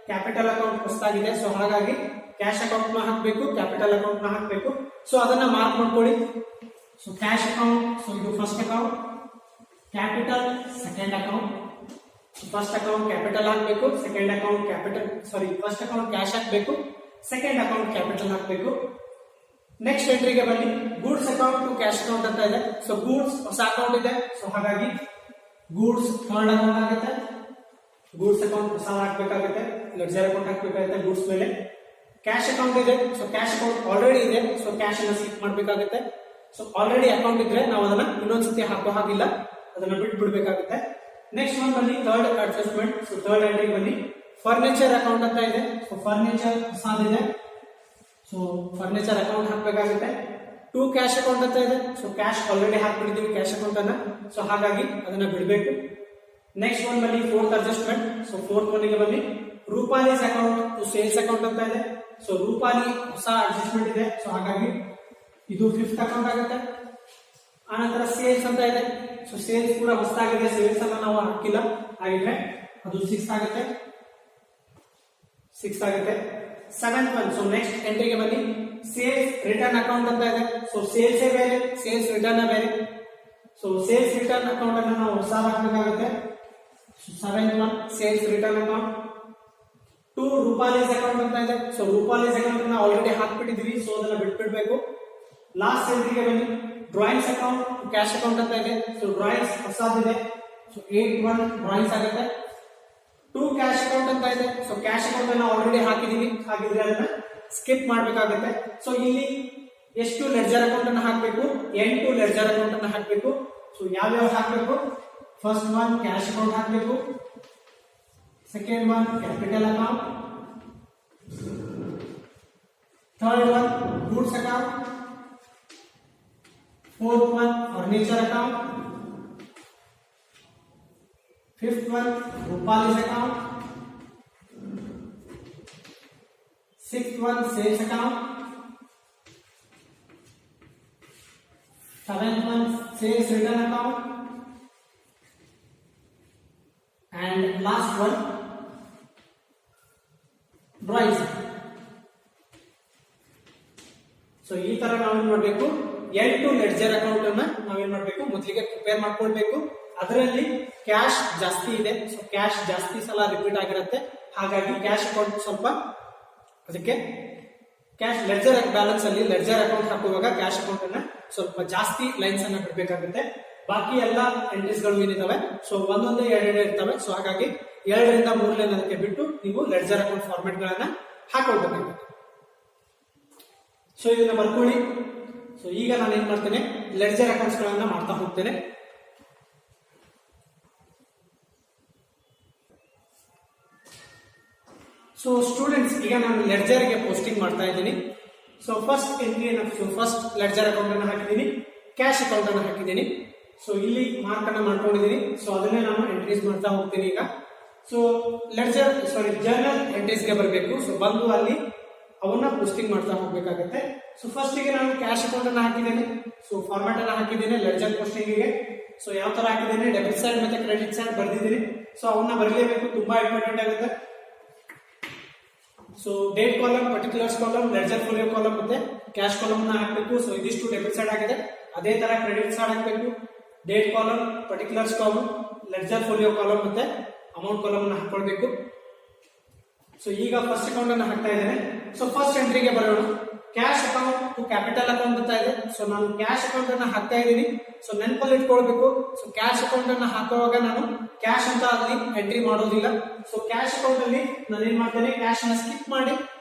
ಕ್ಯಾಪಿಟಲ್ ಅಕೌಂಟ್ ಹೊಸದಾಗಿದೆ. ಸೊ ಹಾಗಾಗಿ ಕ್ಯಾಶ್ ಅಕೌಂಟ್ ನ ಹಾಕಬೇಕು, ಕ್ಯಾಪಿಟಲ್ ಅಕೌಂಟ್ ನ ಹಾಕಬೇಕು. ಸೊ ಅದನ್ನ ಮಾರ್ಕ್ ಮಾಡ್ಕೊಳ್ಳಿ. ಸೊ ಕ್ಯಾಶ್ ಅಕೌಂಟ್, ಸೊ ಇದು first account, capital second account. First account capital ಹಾಕಬೇಕು, second account capital first account cash ಹಾಕಬೇಕು, ಸೆಕೆಂಡ್ ಅಕೌಂಟ್ ಕ್ಯಾಪಿಟಲ್ ಹಾಕಬೇಕು. ನೆಕ್ಸ್ಟ್ ಎಂಟ್ರಿಗೆ ಬನ್ನಿ. Goods account to cash account ಅಂತ ಇದೆ. ಸೊ ಗೂಡ್ಸ್ ಹೊಸ ಅಕೌಂಟ್ ಇದೆ. ಸೊ ಹಾಗಾಗಿ ಗೂಡ್ಸ್ ಥರ್ಡ್ ಅಕೌಂಟ್ ಆಗುತ್ತೆ. ಗೂಡ್ಸ್ ಅಕೌಂಟ್ ಹೊಸ ಹಾಕ್ಬೇಕಾಗುತ್ತೆ, ಲೆಡ್ಜರ್ ಅಕೌಂಟ್ ಹಾಕ್ಬೇಕಾಗುತ್ತೆ ಗೂಡ್ಸ್ ಮೇಲೆ. ಕ್ಯಾಶ್ ಅಕೌಂಟ್ ಇದೆ. ಸೊ ಕ್ಯಾಶ್ ಅಕೌಂಟ್ ಆಲ್ರೆಡಿ ಇದೆ. ಸೊ ಕ್ಯಾಶ್ ಅನ್ನ ಸ್ಕಿಪ್ ಮಾಡ್ಬೇಕಾಗುತ್ತೆ. ಸೊ ಆಲ್ರೆಡಿ ಅಕೌಂಟ್ ಇದ್ರೆ ನಾವು ಅದನ್ನ ಇನ್ನೊಂದ್ಸತಿ ಹಾಕೋ ಹಾಗಿಲ್ಲ, ಅದನ್ನ ಬಿಡ್ಬೇಕಾಗುತ್ತೆ. ನೆಕ್ಸ್ಟ್ ಒನ್ ಬನ್ನಿ, ಥರ್ಡ್ ಅಡ್ಜಸ್ಟ್ಮೆಂಟ್. ಸೊ ಥರ್ಡ್ ಎಂಟ್ರಿಗೆ ಬನ್ನಿ. ಫರ್ನಿಚರ್ ಅಕೌಂಟ್ ಅಂತ ಇದೆ. ಸೊ ಫರ್ನಿಚರ್ ಹೊಸದಿದೆ. ಸೊ ಫರ್ನಿಚರ್ ಅಕೌಂಟ್ ಹಾಕಬೇಕಾಗುತ್ತೆ. ಟು ಕ್ಯಾಶ್ ಅಕೌಂಟ್ ಅಂತ ಇದೆ. ಸೊ ಕ್ಯಾಶ್ ಆಲ್ರೆಡಿ ಹಾಕ್ಬಿಟ್ಟಿದ್ದೀವಿ ಕ್ಯಾಶ್ ಅಕೌಂಟ್ ಅನ್ನ. ಸೊ ಹಾಗಾಗಿ ಅದನ್ನ ಬಿಡಬೇಕು. ನೆಕ್ಸ್ಟ್ ಒನ್ ಬನ್ನಿ, ಫೋರ್ತ್ ಅಡ್ಜಸ್ಟ್ಮೆಂಟ್. ಸೊ ಫೋರ್ತ್ ಒನ್ಗೆ ಬನ್ನಿ. Rupali's account to sales account ಅಂತ ಇದೆ. ಸೊ ರೂಪಾಲಿ ಹೊಸ ಅಡ್ಜಸ್ಟ್ಮೆಂಟ್ ಇದೆ. ಸೊ ಹಾಗಾಗಿ ಇದು ಫಿಫ್ತ್ ಅಕೌಂಟ್ ಆಗುತ್ತೆ. ಆನಂತರ ಸೇಲ್ಸ್ ಅಂತ ಇದೆ. ಸೊ ಸೇಲ್ಸ್ ಕೂಡ ಹೊಸದಾಗಿದೆ, ಸೇಲ್ಸ್ ಅನ್ನ ನಾವು ಹಾಕಿಲ್ಲ, ಹಾಗಿದ್ರೆ ಅದು ಸಿಕ್ಸ್ ಆಗುತ್ತೆ. Seventh one. ಸೊ ನೆಕ್ಸ್ಟ್ ಎಂಟ್ರಿಗೆ ಬನ್ನಿ. ಸೇಲ್ಸ್ ರಿಟರ್ನ್ ಅಕೌಂಟ್ ಅಂತ ಇದೆ. ಸೊ ಸೇಲ್ಸ್ ಬೇರೆ, ಸೇಲ್ಸ್ ರಿಟರ್ನ್ ಬೇರೆ. ಸೊ ಸೇಲ್ಸ್ ರಿಟರ್ನ್ ಅಕೌಂಟ್ ಅನ್ನು ನಾವು ಹೊಸ ಹಾಕಬೇಕಾಗುತ್ತೆ. Seventh one sales return account. To Rupali's account ಅಂತ ಇದೆ. ಸೊ ರೂಪಾಲೀಸ್ ಅಕೌಂಟ್ ಅನ್ನ ಆಲ್ರೆಡಿ ಹಾಕ್ಬಿಟ್ಟಿದ್ವಿ, ಸೊ ಅದನ್ನ ಬಿಟ್ಬಿಡ್ಬೇಕು. ಲಾಸ್ಟ್ ಎಂಟ್ರಿಗೆ ಬನ್ನಿ. ಡ್ರಾಯಿಂಗ್ಸ್ ಅಕೌಂಟ್ ಕ್ಯಾಶ್ ಅಕೌಂಟ್ ಅಂತ ಇದೆ. ಸೊ ಡ್ರಾಯಿಂಗ್ಸ್ ಹೊಸದಿದೆ. ಸೊ 8-1 ಡ್ರಾಯಿಂಗ್ಸ್ ಆಗುತ್ತೆ. ಟು ಕ್ಯಾಶ್ ಅಕೌಂಟ್ ಅಂತ ಇದೆ. ಸೊ ಕ್ಯಾಶ್ ಅಕೌಂಟ್ ಅನ್ನ ಆಲ್ರೆಡಿ ಹಾಕಿದೀವಿ, ಹಾಗಿದ್ರೆ ಅದನ್ನ ಸ್ಕಿಪ್ ಮಾಡ್ಬೇಕಾಗುತ್ತೆ. ಸೊ ಇಲ್ಲಿ ಎಷ್ಟು ಲೆಡ್ಜರ್ ಅಕೌಂಟ್ ಅನ್ನ ಹಾಕಬೇಕು? 8 ಲೆಡ್ಜರ್ ಅಕೌಂಟ್ ಅನ್ನ ಹಾಕಬೇಕು. ಸೊ ಯಾವ್ಯಾವ ಹಾಕಬೇಕು? ಫಸ್ಟ್ ಒನ್ ಕ್ಯಾಶ್ ಅಕೌಂಟ್ ಹಾಕಬೇಕು, second one capital account, third one goods account, fourth one furniture account, fifth one Rupalis account, sixth one sales account, seventh one sales return account, and last one drawings. So ಈ ತರ ನಾವು ಮಾಡಬೇಕು. 8 ledger account ಅನ್ನ ನಾವೇನ್ ಮಾಡ್ಬೇಕು, ಮೊದಲಿಗೆ prepare ಮಾಡ್ಕೊಳ್ಬೇಕು. ಅದರಲ್ಲಿ ಕ್ಯಾಶ್ ಜಾಸ್ತಿ ಇದೆ. ಸೊ ಕ್ಯಾಶ್ ಜಾಸ್ತಿ ಸಲ ರಿಪೀಟ್ ಆಗಿರುತ್ತೆ, ಹಾಗಾಗಿ ಕ್ಯಾಶ್ ಅಕೌಂಟ್ ಸ್ವಲ್ಪ ಅದಕ್ಕೆ ಕ್ಯಾಶ್ ಲೆಡ್ಜರ್ ಬ್ಯಾಲೆನ್ಸ್ ಅಲ್ಲಿ ಲೆಡ್ಜರ್ ಅಕೌಂಟ್ ಹಾಕುವಾಗ ಕ್ಯಾಶ್ ಅಕೌಂಟ್ ಅನ್ನ ಸ್ವಲ್ಪ ಜಾಸ್ತಿ ಲೈನ್ಸ್ ಅನ್ನ ಬಿಡಬೇಕಾಗುತ್ತೆ. ಬಾಕಿ ಎಲ್ಲ ಎಂಟ್ರೀಸ್ ಗಳು ಏನಿದಾವೆ ಸೊ ಒಂದೊಂದೇ 2 ಇರ್ತವೆ. ಸೊ ಹಾಗಾಗಿ 2ರಿಂದ 3 ಲೈನ್ ಅದಕ್ಕೆ ಬಿಟ್ಟು ನೀವು ಲೆಡ್ಜರ್ ಅಕೌಂಟ್ ಫಾರ್ಮೆಟ್ ಗಳನ್ನ ಹಾಕೊಳ್ಬೇಕಾಗುತ್ತೆ. ಸೊ ಇದನ್ನ ಬರ್ಕೊಳ್ಳಿ. ಸೊ ಈಗ ನಾನು ಏನ್ ಮಾಡ್ತೇನೆ, ಲೆಡ್ಜರ್ ಅಕೌಂಟ್ಸ್ ಗಳನ್ನ ಮಾಡ್ತಾ ಹೋಗ್ತೇನೆ. ಸೊ ಸ್ಟೂಡೆಂಟ್ಸ್, ಈಗ ನಾನು ಲೆಡ್ಜರ್ ಗೆ ಪೋಸ್ಟಿಂಗ್ ಮಾಡ್ತಾ ಇದ್ದೀನಿ. So first entry first ledger account ಅನ್ನು ಹಾಕಿದ್ದೀನಿ, ಕ್ಯಾಶ್ ಅಕೌಂಟ್ ಅನ್ನು ಹಾಕಿದ್ದೀನಿ. ಸೊ ಇಲ್ಲಿ ಮಾರ್ಕ್ ಅನ್ನ ಮಾಡ್ಕೊಂಡಿದ್ದೀನಿ. ಸೊ ಅದನ್ನೇ ನಾನು ಎಂಟ್ರೀಸ್ ಮಾಡ್ತಾ ಹೋಗ್ತೀನಿ ಈಗ. ಸೊ ಜರ್ನಲ್ ಎಂಟ್ರೀಸ್ ಗೆ ಬರಬೇಕು. ಸೊ ಬಂದು ಅಲ್ಲಿ ಅವನ್ನ ಪೋಸ್ಟಿಂಗ್ ಮಾಡ್ತಾ ಹೋಗ್ಬೇಕಾಗುತ್ತೆ. ಸೊ ಫಸ್ಟ್ ಗೆ ನಾನು ಕ್ಯಾಶ್ ಅಕೌಂಟ್ ಅನ್ನ ಹಾಕಿದ್ದೇನೆ. ಸೊ ಫಾರ್ಮ್ಯಾಟ್ ಅನ್ನ ಹಾಕಿದ್ದೇನೆ ಲೆಡ್ಜರ್ ಪೋಸ್ಟಿಂಗ್ ಗೆ. ಸೊ ಯಾವ ತರ ಹಾಕಿದ್ದೇನೆ, ಡೆಬಿಟ್ ಸೈಡ್ ಮತ್ತೆ ಕ್ರೆಡಿಟ್ ಸೈಡ್ ಬರ್ದಿದ್ದೀನಿ. ಸೊ ಅವನ್ನ ಬರಲೇಬೇಕು, ತುಂಬಾ ಇಂಪಾರ್ಟೆಂಟ್ ಆಗುತ್ತೆ. So date column, particulars column, ledger folio column ಮತ್ತೆ ಕ್ಯಾಶ್ ಕಾಲಮ್ ನ ಹಾಕಬೇಕು. ಸೊ ಇದಿಷ್ಟು ಡೆಬಿಟ್ ಸೈಡ್ ಆಗಿದೆ. ಅದೇ ತರ ಕ್ರೆಡಿಟ್ ಸೈಡ್ ಹಾಕಬೇಕು. Date column, particulars column, ledger folio column ಮತ್ತೆ ಅಮೌಂಟ್ ಕಾಲಮ್ ಅನ್ನ ಹಾಕೊಳ್ಬೇಕು. ಸೊ ಈಗ ಫಸ್ಟ್ ಅಕೌಂಟ್ ಅನ್ನ ಹಾಕ್ತಾ ಇದ್ದೇನೆ. ಸೊ ಫಸ್ಟ್ ಎಂಟ್ರಿಗೆ ಬರೋಣ. Cash account to capital account ಅಂತ ಇದೆ. ಸೊ ನಾನು ಕ್ಯಾಶ್ ಅಕೌಂಟ್ ಅನ್ನ ಹಾಕ್ತಾ ಇದ್ದೀನಿ. ಸೊ ನೆನಪಲ್ಲಿ ಇಟ್ಕೊಳ್ಬೇಕು, ಸೊ ಕ್ಯಾಶ್ ಅಕೌಂಟ್ ಅನ್ನ ಹಾಕುವಾಗ ನಾನು ಕ್ಯಾಶ್ ಅಂತ ಅಲ್ಲಿ ಎಂಟ್ರಿ ಮಾಡೋದಿಲ್ಲ. ಸೊ ಕ್ಯಾಶ್ ಅಕೌಂಟ್ ಅಲ್ಲಿ ನಾನು ಏನ್ ಮಾಡ್ತೇನೆ, ಕ್ಯಾಶ್ ಅನ್ನ ಸ್ಕಿಪ್ ಮಾಡಿ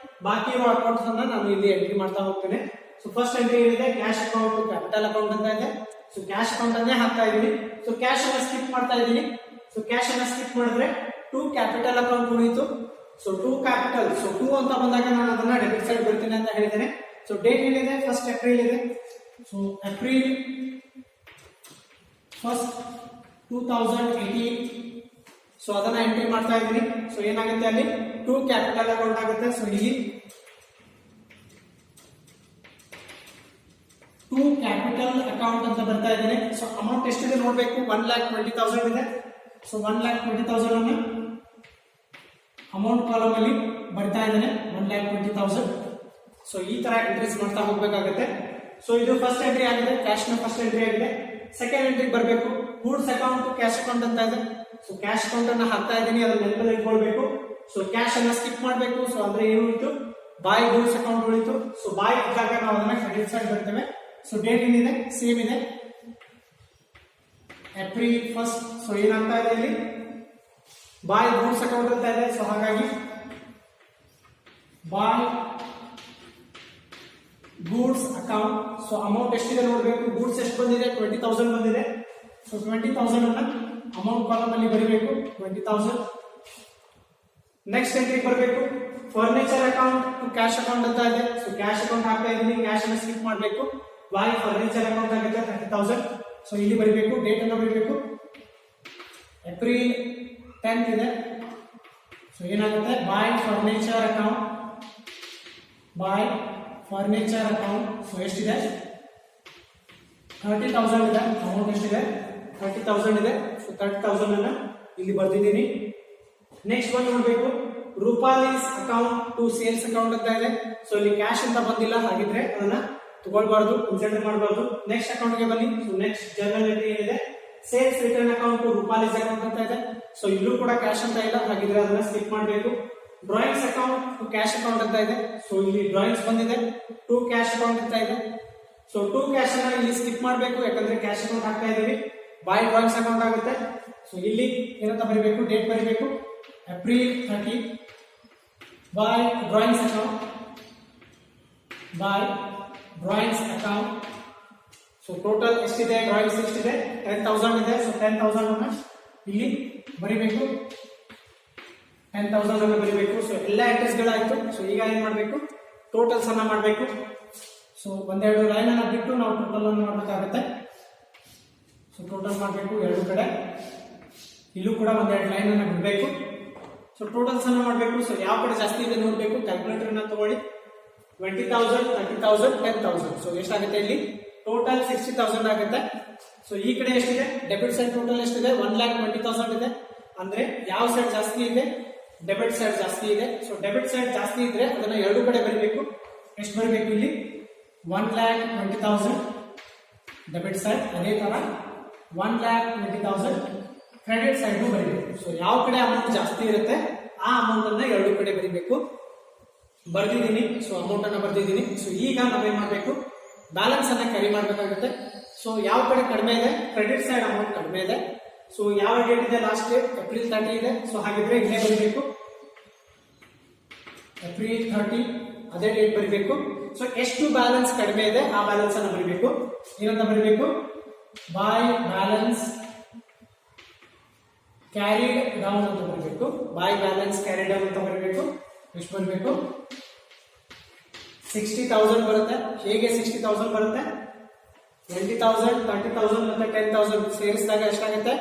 ಬಾಕಿ ಇರೋ ಅಕೌಂಟ್ಸ್ ಅನ್ನ ನಾನು ಇಲ್ಲಿ ಎಂಟ್ರಿ ಮಾಡ್ತಾ ಹೋಗ್ತೇನೆ. ಸೊ ಫಸ್ಟ್ ಎಂಟ್ರಿ ಏನಿದೆ, cash account to capital account ಅಂತ ಇದೆ. ಸೊ ಕ್ಯಾಶ್ ಅಕೌಂಟ್ ಅನ್ನೇ ಹಾಕ್ತಾ ಇದ್ದೀನಿ. ಸೊ ಕ್ಯಾಶ್ ಅನ್ನ ಸ್ಕಿಪ್ ಮಾಡ್ತಾ ಇದ್ದೀನಿ. ಸೊ ಕ್ಯಾಶ್ ಅನ್ನ ಸ್ಕಿಪ್ ಮಾಡಿದ್ರೆ ಟು ಕ್ಯಾಪಿಟಲ್ ಅಕೌಂಟ್ ಉಳಿಯಿತು. ಸೊ ಟು ಕ್ಯಾಪಿಟಲ್, ಸೊ 2 ಅಂತ ಬಂದಾಗ ನಾನು ಅದನ್ನ ಡೆಬಿಟ್ ಸೈಡ್ ಬರ್ತೀನಿ ಅಂತ ಹೇಳಿದ್ದೇನೆ. ಸೊ ಡೇಟ್ ಏನಿದೆ, ಫಸ್ಟ್ ಏಪ್ರಿಲ್ ಇದೆ. So April first 2018. ಸೊ ಅದನ್ನ ಎಂಟ್ರಿ ಮಾಡ್ತಾ ಇದ್ದೀನಿ. ಸೊ ಏನಾಗುತ್ತೆ ಅಲ್ಲಿ ಟು ಕ್ಯಾಪಿಟಲ್ ಅಕೌಂಟ್ ಆಗುತ್ತೆ. ಸೊ ಇಲ್ಲಿ ಟು ಕ್ಯಾಪಿಟಲ್ ಅಕೌಂಟ್ ಅಂತ ಬರ್ತಾ ಇದ್ದೀನಿ. ಸೊ ಅಮೌಂಟ್ ಎಷ್ಟಿದೆ ನೋಡ್ಬೇಕು, 1,20,000 ಇದೆ. ಸೊ 1,20,000 ಅನ್ನು ಅಮೌಂಟ್ ಕಾಲಮ್ ಅಲ್ಲಿ ಬರ್ತಾ ಇದ್ದೇನೆ, 1,20,000. ಸೊ ಈ ತರ ಎಂಟ್ರೀಸ್ ಮಾಡ್ತಾ ಹೋಗ್ಬೇಕಾಗುತ್ತೆ. ಸೊ ಇದು ಫಸ್ಟ್ ಎಂಟ್ರಿ ಆಗಿದೆ, ಕ್ಯಾಶ್ ನ ಫಸ್ಟ್ ಎಂಟ್ರಿ ಆಗಿದೆ. ಸೆಕೆಂಡ್ ಎಂಟ್ರಿ ಬರಬೇಕು, ಗೂಡ್ಸ್ ಅಕೌಂಟ್ ಕ್ಯಾಶ್ ಅಕೌಂಟ್ ಅಂತ ಇದೆ. ಸೊ ಕ್ಯಾಶ್ ಅಕೌಂಟ್ ಅನ್ನ ಹಾಕ್ತಾ ಇದ್ದೀನಿ, ಅದನ್ನ ನೆನಪಲ್ಲಿ ಇಟ್ಕೊಳ್ಬೇಕು. ಸೊ ಕ್ಯಾಶ್ ಅನ್ನ ಸ್ಕಿಪ್ ಮಾಡಬೇಕು. ಸೊ ಅಂದ್ರೆ ಏನು ಉಳಿತು, ಬಾಯ್ ಗೂಡ್ಸ್ ಅಕೌಂಟ್ ಉಳಿತು. ಸೊ ಬಾಯ್ ಇದ್ದಾಗ ನಾವು ಅದನ್ನ ಕ್ರೆಡಿಟ್ ಸೈಡ್ ಬರ್ತೇವೆ. ಸೊ ಡೇಟ್ ಏನಿದೆ ಸೇಮ್ ಇದೆ, ಏಪ್ರಿಲ್ 1. ಸೊ ಏನಾಗ್ತಾ ಇದೆ ಇಲ್ಲಿ ಬಾಯ್ ಗೂಡ್ಸ್ ಅಕೌಂಟ್ ಅಂತ ಇದೆ. ಸೊ ಹಾಗಾಗಿ by goods account. So amount ಎಷ್ಟಿದೆ ನೋಡಬೇಕು, ಗೂಡ್ಸ್ ಎಷ್ಟು ಬಂದಿದೆ, 20,000 ಬಂದಿದೆ. ಸೊ 20,000 ಅನ್ನ ಅಮೌಂಟ್ ಕಾಲಮ್ ಅಲ್ಲಿ ಬರೀಬೇಕು, 20,000. ನೆಕ್ಸ್ಟ್ ಎಂಟ್ರಿ ಬರಬೇಕು, ಫರ್ನಿಚರ್ ಅಕೌಂಟ್ ಕ್ಯಾಶ್ ಅಕೌಂಟ್ ಅಂತ ಇದೆ. ಸೊ ಕ್ಯಾಶ್ ಅಕೌಂಟ್ ಹಾಕ್ತಾ ಇದ್ದೀನಿ, ಕ್ಯಾಶ್ ಅನ್ನ ಸ್ಕಿಪ್ ಮಾಡಬೇಕು. ಬಾಯ್ ಫರ್ನಿಚರ್ ಅಕೌಂಟ್ ಆಗುತ್ತೆ 30,000. ಸೊ ಇಲ್ಲಿ ಬರೀಬೇಕು, ಡೇಟ್ ಅನ್ನು ಬರೀಬೇಕು, ಏಪ್ರಿಲ್ 10 ಇದೆ. ಸೊ ಏನಾಗುತ್ತೆ ಬಾಯ್ ಫರ್ನಿಚರ್ ಅಕೌಂಟ್, ಬಾಯ್ ಫರ್ನಿಚರ್ ಅಕೌಂಟ್. ಸೊ ಎಷ್ಟಿದೆ, 30,000 ಇದೆ. ಅಮೌಂಟ್ ಎಷ್ಟಿದೆ, 30,000 ಇದೆ. ಸೊ 30,000 ಅನ್ನ ಇಲ್ಲಿ ಬರ್ದಿದ್ದೀನಿ. ನೆಕ್ಸ್ಟ್ ಒನ್ ನೋಡ್ಬೇಕು, Rupali's account to sales account ಅಂತ ಇದೆ. ಸೊ ಇಲ್ಲಿ ಕ್ಯಾಶ್ ಅಂತ ಬಂದಿಲ್ಲ, ಹಾಗಿದ್ರೆ ಅದನ್ನ ತಗೊಳ್ಬಾರ್ದು, ಕನ್ಸಿಡರ್ ಮಾಡಬಾರ್ದು. ನೆಕ್ಸ್ಟ್ ಅಕೌಂಟ್ ಗೆ ಬನ್ನಿ. ಸೊ ನೆಕ್ಸ್ಟ್ ಜನರಲ್ ಎಂಟ್ರಿ ಏನಿದೆ, sales return account to Rupali's account ಅಂತ ಇದೆ. ಸೊ ಇಲ್ಲೂ ಕೂಡ ಕ್ಯಾಶ್ ಅಂತ ಇಲ್ಲ, ಹಾಗಿದ್ರೆ ಅದನ್ನ ಸ್ಕಿಪ್ ಮಾಡಬೇಕು. Drawings account to cash account ಅಂತ ಇದೆ. ಸೊ ಇಲ್ಲಿ ಡ್ರಾಯಿಂಗ್ಸ್ ಬಂದಿದೆ, ಟು ಕ್ಯಾಶ್ ಅಕೌಂಟ್ ಅಂತ ಇದೆ. ಸೊ ಟು ಕ್ಯಾಶ್ ಅನ್ನ ಇಲ್ಲಿ ಸ್ಕಿಪ್ ಮಾಡಬೇಕು, ಯಾಕಂದ್ರೆ ಕ್ಯಾಶ್ ಅಕೌಂಟ್ ಹಾಕ್ತಾ ಇದೀವಿ. ಬಾಯ್ ಡ್ರಾಯಿಂಗ್ಸ್ ಅಕೌಂಟ್ ಆಗುತ್ತೆ. ಸೊ ಇಲ್ಲಿ ಏನಂತ ಬರೀಬೇಕು, ಡೇಟ್ ಬರೀಬೇಕು, ಏಪ್ರಿಲ್ 30. ಬಾಯ್ ಡ್ರಾಯಿಂಗ್ಸ್ ಅಕೌಂಟ್, ಬಾಯ್ ಡ್ರಾಯಿಂಗ್ಸ್ ಅಕೌಂಟ್. ಸೊ ಟೋಟಲ್ ಎಷ್ಟಿದೆ, ಡ್ರಾಯಿಂಗ್ಸ್ ಎಷ್ಟಿದೆ, 10,000 ಇದೆ. ಸೊ 10,000 ಅನ್ನ ಇಲ್ಲಿ ಬರೀಬೇಕು, 10,000 ಅನ್ನ ಬರೀಬೇಕು. ಸೊ ಎಲ್ಲ ಎಂಟ್ರೀಸ್ ಗಳಾಯ್ತು. ಸೊ ಈಗ ಏನ್ ಮಾಡಬೇಕು, ಟೋಟಲ್ಸ್ ಅನ್ನ ಮಾಡಬೇಕು. ಸೊ ಒಂದೆರಡು ಲೈನ್ ಅನ್ನ ಬಿಟ್ಟು ನಾವು ಟೋಟಲ್ ಅನ್ನು ಮಾಡಬೇಕಾಗುತ್ತೆ. ಸೊ ಟೋಟಲ್ ಮಾಡಬೇಕು ಎರಡು ಕಡೆ, ಇಲ್ಲೂ ಕೂಡ ಒಂದೆರಡು ಲೈನ್ ಅನ್ನ ಬಿಡಬೇಕು. ಸೊ ಟೋಟಲ್ಸ್ ಅನ್ನ ಮಾಡಬೇಕು. ಸೊ ಯಾವ ಕಡೆ ಜಾಸ್ತಿ ಇದೆ ನೋಡಬೇಕು, ಕ್ಯಾಲ್ಕುಲೇಟರ್ ಅನ್ನ ತಗೊಳ್ಳಿ. 20,000, 30,000, 10,000. ಸೊ ಎಷ್ಟಾಗುತ್ತೆ ಇಲ್ಲಿ ಟೋಟಲ್ 60,000 ಆಗುತ್ತೆ. ಸೊ ಈ ಕಡೆ ಎಷ್ಟಿದೆ, ಡೆಬಿಟ್ ಸೈಡ್ ಟೋಟಲ್ ಎಷ್ಟಿದೆ, 1,20,000 ಇದೆ. ಅಂದ್ರೆ ಯಾವ ಸೈಡ್ ಜಾಸ್ತಿ ಇದೆ, ಡೆಬಿಟ್ ಸೈಡ್ ಜಾಸ್ತಿ ಇದೆ. ಸೊ ಡೆಬಿಟ್ ಸೈಡ್ ಜಾಸ್ತಿ ಇದ್ರೆ ಅದನ್ನ ಎರಡು ಕಡೆ ಬರೀಬೇಕು. ಎಷ್ಟು ಬರೀಬೇಕು ಇಲ್ಲಿ, 1,20,000 ಡೆಬಿಟ್ ಸೈಡ್, ಅದೇ ತರ 1,20,000 ಕ್ರೆಡಿಟ್ ಸೈಡ್ ಬರೀಬೇಕು. ಸೊ ಯಾವ ಕಡೆ ಅಮೌಂಟ್ ಜಾಸ್ತಿ ಇರುತ್ತೆ ಆ ಅಮೌಂಟ್ ಅನ್ನ ಎರಡು ಕಡೆ ಬರೀಬೇಕು. ಬರ್ದಿದ್ದೀನಿ. ಸೊ ಅಮೌಂಟ್ ಅನ್ನ ಬರ್ದಿದ್ದೀನಿ. ಸೊ ಈಗ ನಾವೇನ್ ಮಾಡಬೇಕು, ಬ್ಯಾಲೆನ್ಸ್ ಅನ್ನ ಕ್ಯಾರಿ ಮಾಡಬೇಕಾಗುತ್ತೆ. ಸೊ ಯಾವ ಕಡೆ ಕಡಿಮೆ ಇದೆ, ಕ್ರೆಡಿಟ್ ಸೈಡ್ ಅಮೌಂಟ್ ಕಡಿಮೆ ಇದೆ. ಸೊ ಯಾವ ಡೇಟ್ ಇದೆ, ಲಾಸ್ಟ್ ಡೇಟ್ ಏಪ್ರಿಲ್ 30 ಇದೆ. ಸೊ ಹಾಗಿದ್ರೆ ಇಲ್ಲೇ ಬರೀಬೇಕು, ಏಪ್ರಿಲ್ 30 ಅದೇ ಡೇಟ್ ಬರೀಬೇಕು. ಸೊ ಎಷ್ಟು ಬ್ಯಾಲೆನ್ಸ್ ಕಡಿಮೆ ಇದೆ ಆ ಬ್ಯಾಲೆನ್ಸ್ ಅನ್ನ ಬರೀಬೇಕು. ಏನಂತ ಬರೀಬೇಕು, ಬಾಯ್ ಬ್ಯಾಲೆನ್ಸ್ ಕ್ಯಾರಿಡ್ ಡೌನ್ ಅಂತ ಬರಬೇಕು. ಬಾಯ್ ಬ್ಯಾಲೆನ್ಸ್ ಕ್ಯಾರಿಡ್ ಡೌನ್ ಅಂತ ಬರಬೇಕು. ಎಷ್ಟು ಬರಬೇಕು, 60,000 ಬರುತ್ತೆ. ಹೇಗೆ 60,000 ಬರುತ್ತೆ, 20,000, 30,000 ಮತ್ತೆ 10,000 ಸೇರಿಸಿದಾಗ ಎಷ್ಟಾಗುತ್ತೆ,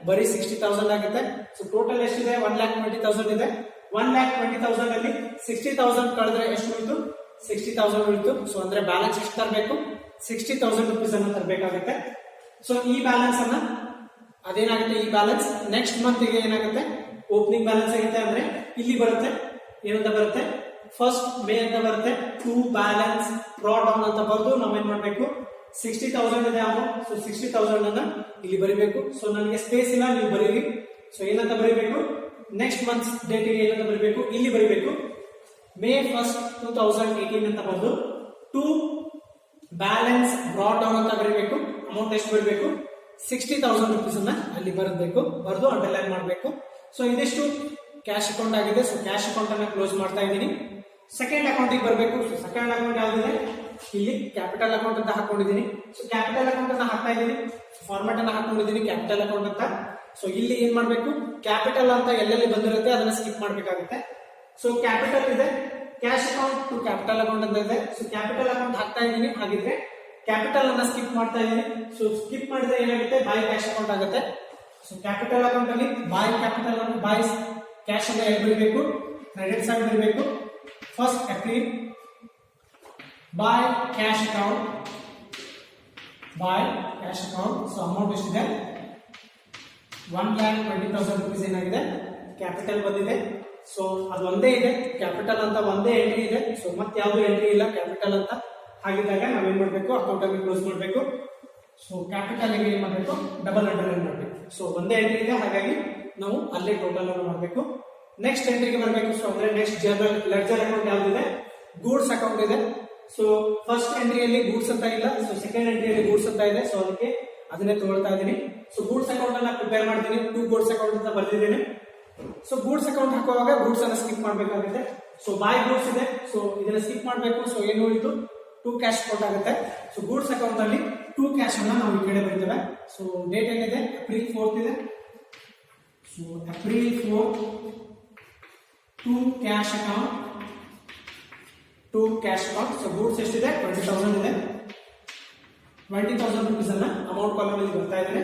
ಬರೀ 60,000 ಆಗುತ್ತೆ. ಸೊ ಟೋಟಲ್ ಎಷ್ಟಿದೆ, 1,20,000 ಇದೆ. 1,20,000 ಅಲ್ಲಿ 60,000 ಕಳೆದ್ರೆ ಎಷ್ಟು ಉಳಿತು, 60,000 ಉಳಿತು. ಸೊ ಅಂದ್ರೆ ಬ್ಯಾಲೆನ್ಸ್ ಎಷ್ಟು ತರಬೇಕು, 60,000 ರುಪೀಸ್ ಅನ್ನು ತರಬೇಕಾಗುತ್ತೆ. ಸೊ ಈ ಬ್ಯಾಲೆನ್ಸ್ ಅನ್ನ ಅದೇನಾಗುತ್ತೆ, ಈ ಬ್ಯಾಲೆನ್ಸ್ ನೆಕ್ಸ್ಟ್ ಮಂತ್ ಗೆ ಏನಾಗುತ್ತೆ, ಓಪನಿಂಗ್ ಬ್ಯಾಲೆನ್ಸ್ ಆಗುತ್ತೆ. ಅಂದ್ರೆ ಇಲ್ಲಿ ಬರುತ್ತೆ, ಏನಂತ ಬರುತ್ತೆ, ಫಸ್ಟ್ ಮೇ ಅಂತ ಬರುತ್ತೆ. ಟು ಬ್ಯಾಲೆನ್ಸ್ ಬ್ರಾಟ್ ಡೌನ್ ಅಂತ ಬರೆದು ನಾವೇನ್ ಮಾಡ್ಬೇಕು, 60,000 ಇದೆ ಅಮೌಂಟ್. ಸೊ 60,000 ಅನ್ನ ಇಲ್ಲಿ ಬರೀಬೇಕು. ಸೊ ನನಗೆ ಸ್ಪೇಸ್ ಇಲ್ಲ, ನೀವು ಬರೀರಿ. ಸೊ ಏನಂತ ಬರೀಬೇಕು, ನೆಕ್ಸ್ಟ್ ಮಂತ್ ಡೇಟ್ ಗೆ ಏನಂತ ಬರೀಬೇಕು, ಇಲ್ಲಿ ಬರೀಬೇಕು, ಮೇ 1, 2018 ಅಂತ ಬರೆದು ಟು ಬ್ಯಾಲೆನ್ಸ್ ಬ್ರಾಟ್ ಡೌನ್ ಅಂತ ಬರೀಬೇಕು. ಅಮೌಂಟ್ ಎಷ್ಟು ಬರೀಬೇಕು, 60,000 ರುಪೀಸ್ ಅನ್ನ ಅಲ್ಲಿ ಬರಬೇಕು, ಬರೆದು ಅಂಡರ್ಲೈನ್ ಮಾಡಬೇಕು. ಸೊ ಇದಿಷ್ಟು ಕ್ಯಾಶ್ ಅಕೌಂಟ್ ಆಗಿದೆ. ಸೊ ಕ್ಯಾಶ್ ಅಕೌಂಟ್ ಅನ್ನ ಕ್ಲೋಸ್ ಮಾಡ್ತಾ ಇದ್ದೀನಿ. ಸೆಕೆಂಡ್ ಅಕೌಂಟ್ ಗೆ ಬರಬೇಕು. ಸೊ ಸೆಕೆಂಡ್ ಅಕೌಂಟ್ ಯಾವ್ದಿದೆ, ಇಲ್ಲಿ ಕ್ಯಾಪಿಟಲ್ ಅಕೌಂಟ್ ಅಂತ ಹಾಕೊಂಡಿದ್ದೀನಿ. ಸೊ ಕ್ಯಾಪಿಟಲ್ ಅಕೌಂಟ್ ಅನ್ನ ಹಾಕ್ತಾ ಇದ್ದೀನಿ, ಫಾರ್ಮ್ಯಾಟ್ ಅನ್ನ ಹಾಕೊಂಡಿದ್ದೀನಿ ಕ್ಯಾಪಿಟಲ್ ಅಕೌಂಟ್ ಅಂತ. ಸೊ ಇಲ್ಲಿ ಏನ್ ಮಾಡ್ಬೇಕು, ಕ್ಯಾಪಿಟಲ್ ಅಂತ ಎಲ್ಲೆಲ್ಲಿ ಬಂದಿರುತ್ತೆ ಅದನ್ನ ಸ್ಕಿಪ್ ಮಾಡ್ಬೇಕಾಗುತ್ತೆ. ಸೊ ಕ್ಯಾಪಿಟಲ್ ಇದೆ, cash account to capital account ಅಂತ ಇದೆ. ಸೊ ಕ್ಯಾಪಿಟಲ್ ಅಕೌಂಟ್ ಹಾಕ್ತಾ ಇದ್ದೀನಿ, ಹಾಗಿದ್ರೆ ಕ್ಯಾಪಿಟಲ್ ಅನ್ನ ಸ್ಕಿಪ್ ಮಾಡ್ತಾ ಇದ್ದೀನಿ. ಸೊ ಸ್ಕಿಪ್ ಮಾಡಿದ್ರೆ ಏನಾಗುತ್ತೆ, ಬಾಯ್ ಕ್ಯಾಶ್ ಅಕೌಂಟ್ ಆಗುತ್ತೆ. ಸೊ ಕ್ಯಾಪಿಟಲ್ ಅಕೌಂಟ್ ಅಲ್ಲಿ ಬಾಯ್ ಕ್ಯಾಪಿಟಲ್ ಅನ್ನು ಬಾಯ್ ಕ್ಯಾಶ್ ಅನ್ನು ಎಲ್ಲಿ ಬರೀಬೇಕು, ಕ್ರೆಡಿಟ್ ಸೈಡ್ ಬರೀಬೇಕು. First April by cash account, by cash account. So amount ಎಷ್ಟಿದೆ, 1,20,000 rupees ಏನಾಗಿದೆ ಕ್ಯಾಪಿಟಲ್ ಬಂದಿದೆ. ಸೊ ಅದು ಒಂದೇ ಇದೆ, ಕ್ಯಾಪಿಟಲ್ ಅಂತ ಒಂದೇ ಎಂಟ್ರಿ ಇದೆ. ಸೊ ಮತ್ತೆ ಯಾವ್ದು ಎಂಟ್ರಿ ಇಲ್ಲ ಕ್ಯಾಪಿಟಲ್ ಅಂತ. ಹಾಗಿದ್ದಾಗ ನಾವೇನ್ ಮಾಡ್ಬೇಕು, ಅಕೌಂಟ್ ಅಲ್ಲಿ ಕ್ಲೋಸ್ ಮಾಡ್ಬೇಕು. ಸೊ ಕ್ಯಾಪಿಟಲ್ ಏನ್ ಮಾಡ್ಬೇಕು, ಡಬಲ್ ಅಂಡರ್ಲೈನ್ ಮಾಡ್ಬೇಕು. ಸೊ ಒಂದೇ ಎಂಟ್ರಿ ಇದೆ, ಹಾಗಾಗಿ ನಾವು ಅಲ್ಲೇ ಟೋಟಲ್ ಅನ್ನು ಮಾಡಬೇಕು. ನೆಕ್ಸ್ಟ್ ಎಂಟ್ರಿಗೆ ಬರಬೇಕು. ಸೊ ಅಂದ್ರೆ ನೆಕ್ಸ್ಟ್ ಜನರಲ್ ಲೆಡ್ಜರ್ ಅಕೌಂಟ್ ಯಾವ್ದಿದೆ, ಗೂಡ್ಸ್ ಅಕೌಂಟ್ ಇದೆ. ಸೊ ಫಸ್ಟ್ ಎಂಟ್ರಿಯಲ್ಲಿ ಗೂಡ್ಸ್ ಅಂತ ಇಲ್ಲ, ಸೊ ಸೆಕೆಂಡ್ ಎಂಟ್ರಿಯಲ್ಲಿ ಗೂಡ್ಸ್ ಅಂತ ಇದೆ. ಸೊ ಅದಕ್ಕೆ ಅದನ್ನೇ ತಗೊಳ್ತಾ ಇದ್ದೀನಿ. ಸೊ ಗೂಡ್ಸ್ ಅಕೌಂಟ್ ಅನ್ನ ಪ್ರಿಪೇರ್ ಮಾಡ್ತೀನಿ. 2 ಗೂಡ್ಸ್ ಅಕೌಂಟ್ ಅಂತ ಬರ್ದಿದ್ದೀನಿ. ಸೊ ಗೂಡ್ಸ್ ಅಕೌಂಟ್ ಹಾಕುವಾಗ ಗೂಡ್ಸ್ ಅನ್ನ ಸ್ಕಿಪ್ ಮಾಡಬೇಕಾಗುತ್ತೆ. ಸೊ ಬಾಯ್ ಗೂಡ್ಸ್ ಇದೆ, ಸೊ ಇದನ್ನ ಸ್ಕಿಪ್ ಮಾಡಬೇಕು. ಸೊ ಏನು ಉಳಿತು, 2 ಕ್ಯಾಶ್ ಅಕೌಂಟ್ ಆಗುತ್ತೆ. ಸೊ ಗೂಡ್ಸ್ ಅಕೌಂಟ್ ಅಲ್ಲಿ 2 ಕ್ಯಾಶ್ ಅನ್ನ ನಾವು ಈ ಕಡೆ ಬರೀತೇವೆ. ಸೊ ಡೇಟ್ ಏನಿದೆ, ಏಪ್ರಿಲ್ 4th ಇದೆ. So April 4th 2 cash account, 2 cash account. So goods ಎಷ್ಟಿದೆ, 20,000 ಇದೆ. 20,000 rupees ಅನ್ನ ಅಮೌಂಟ್ ಕಾಲಮ್ ಅಲ್ಲಿ ಬರ್ತಾ ಇದ್ದೇನೆ.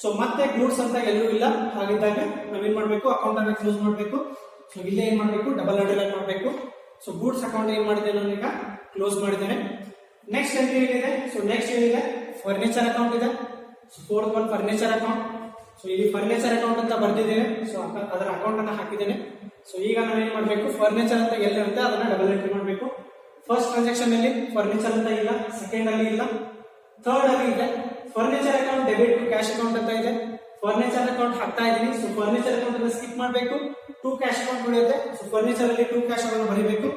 ಸೊ ಮತ್ತೆ ಗೂಡ್ಸ್ ಅಂತ ಎಲ್ಲೂ ಇಲ್ಲ, ಹಾಗಿದ್ದಾಗ ನಾವೇನ್ ಮಾಡ್ಬೇಕು, ಅಕೌಂಟ್ ಅನ್ನ ಕ್ಲೋಸ್ ಮಾಡಬೇಕು. ಸೊ ಇಲ್ಲೇ ಏನ್ ಮಾಡ್ಬೇಕು, ಡಬಲ್ ಅಂಡರ್ಲೈನ್ ಮಾಡಬೇಕು. ಸೊ ಗೂಡ್ಸ್ ಅಕೌಂಟ್ ಏನ್ ಮಾಡಿದ್ದೇನೆ ನಾನು ಈಗ ಕ್ಲೋಸ್ ಮಾಡಿದ್ದೇನೆ. ನೆಕ್ಸ್ಟ್ ಎಂಟ್ರಿ ಏನಿದೆ, ಸೊ ನೆಕ್ಸ್ಟ್ ಏನಿದೆ, ಫರ್ನಿಚರ್ ಅಕೌಂಟ್ ಇದೆ. So 4th one furniture account. So ಇಲ್ಲಿ ಫರ್ನಿಚರ್ ಅಕೌಂಟ್ ಅಂತ ಬರ್ದಿದ್ದೇನೆ. ಸೊ ಅದರ ಅಕೌಂಟ್ ಅನ್ನ ಹಾಕಿದ್ದೇನೆ. ಸೊ ಈಗ ನಾವೇನ್ ಮಾಡ್ಬೇಕು, ಫರ್ನಿಚರ್ ಅಂತ ಎಲ್ಲಿರುತ್ತೆ ಅದನ್ನ ಡಬಲ್ ಎಂಟ್ರಿ ಮಾಡಬೇಕು. ಫಸ್ಟ್ ಟ್ರಾನ್ಸಾಕ್ಷನ್ ಅಲ್ಲಿ ಫರ್ನಿಚರ್ ಅಂತ ಇಲ್ಲ, ಸೆಕೆಂಡ್ ಅಲ್ಲಿ ಇಲ್ಲ, ಥರ್ಡ್ ಅಲ್ಲಿ ಇದೆ. Furniture account debit to cash account ಅಂತ ಇದೆ. ಫರ್ನಿಚರ್ ಅಕೌಂಟ್ ಹಾಕ್ತಾ ಇದೀನಿ. ಸೊ ಫರ್ನಿಚರ್ ಅಕೌಂಟ್ ಅನ್ನು ಸ್ಕಿಪ್ ಮಾಡಬೇಕು. 2 ಕ್ಯಾಶ್ ಅಕೌಂಟ್ ಉಳಿಯುತ್ತೆ. ಸೊ ಫರ್ನಿಚರ್ ಅಲ್ಲಿ 2 ಕ್ಯಾಶ್ ಅನ್ನು ಬರೀಬೇಕು.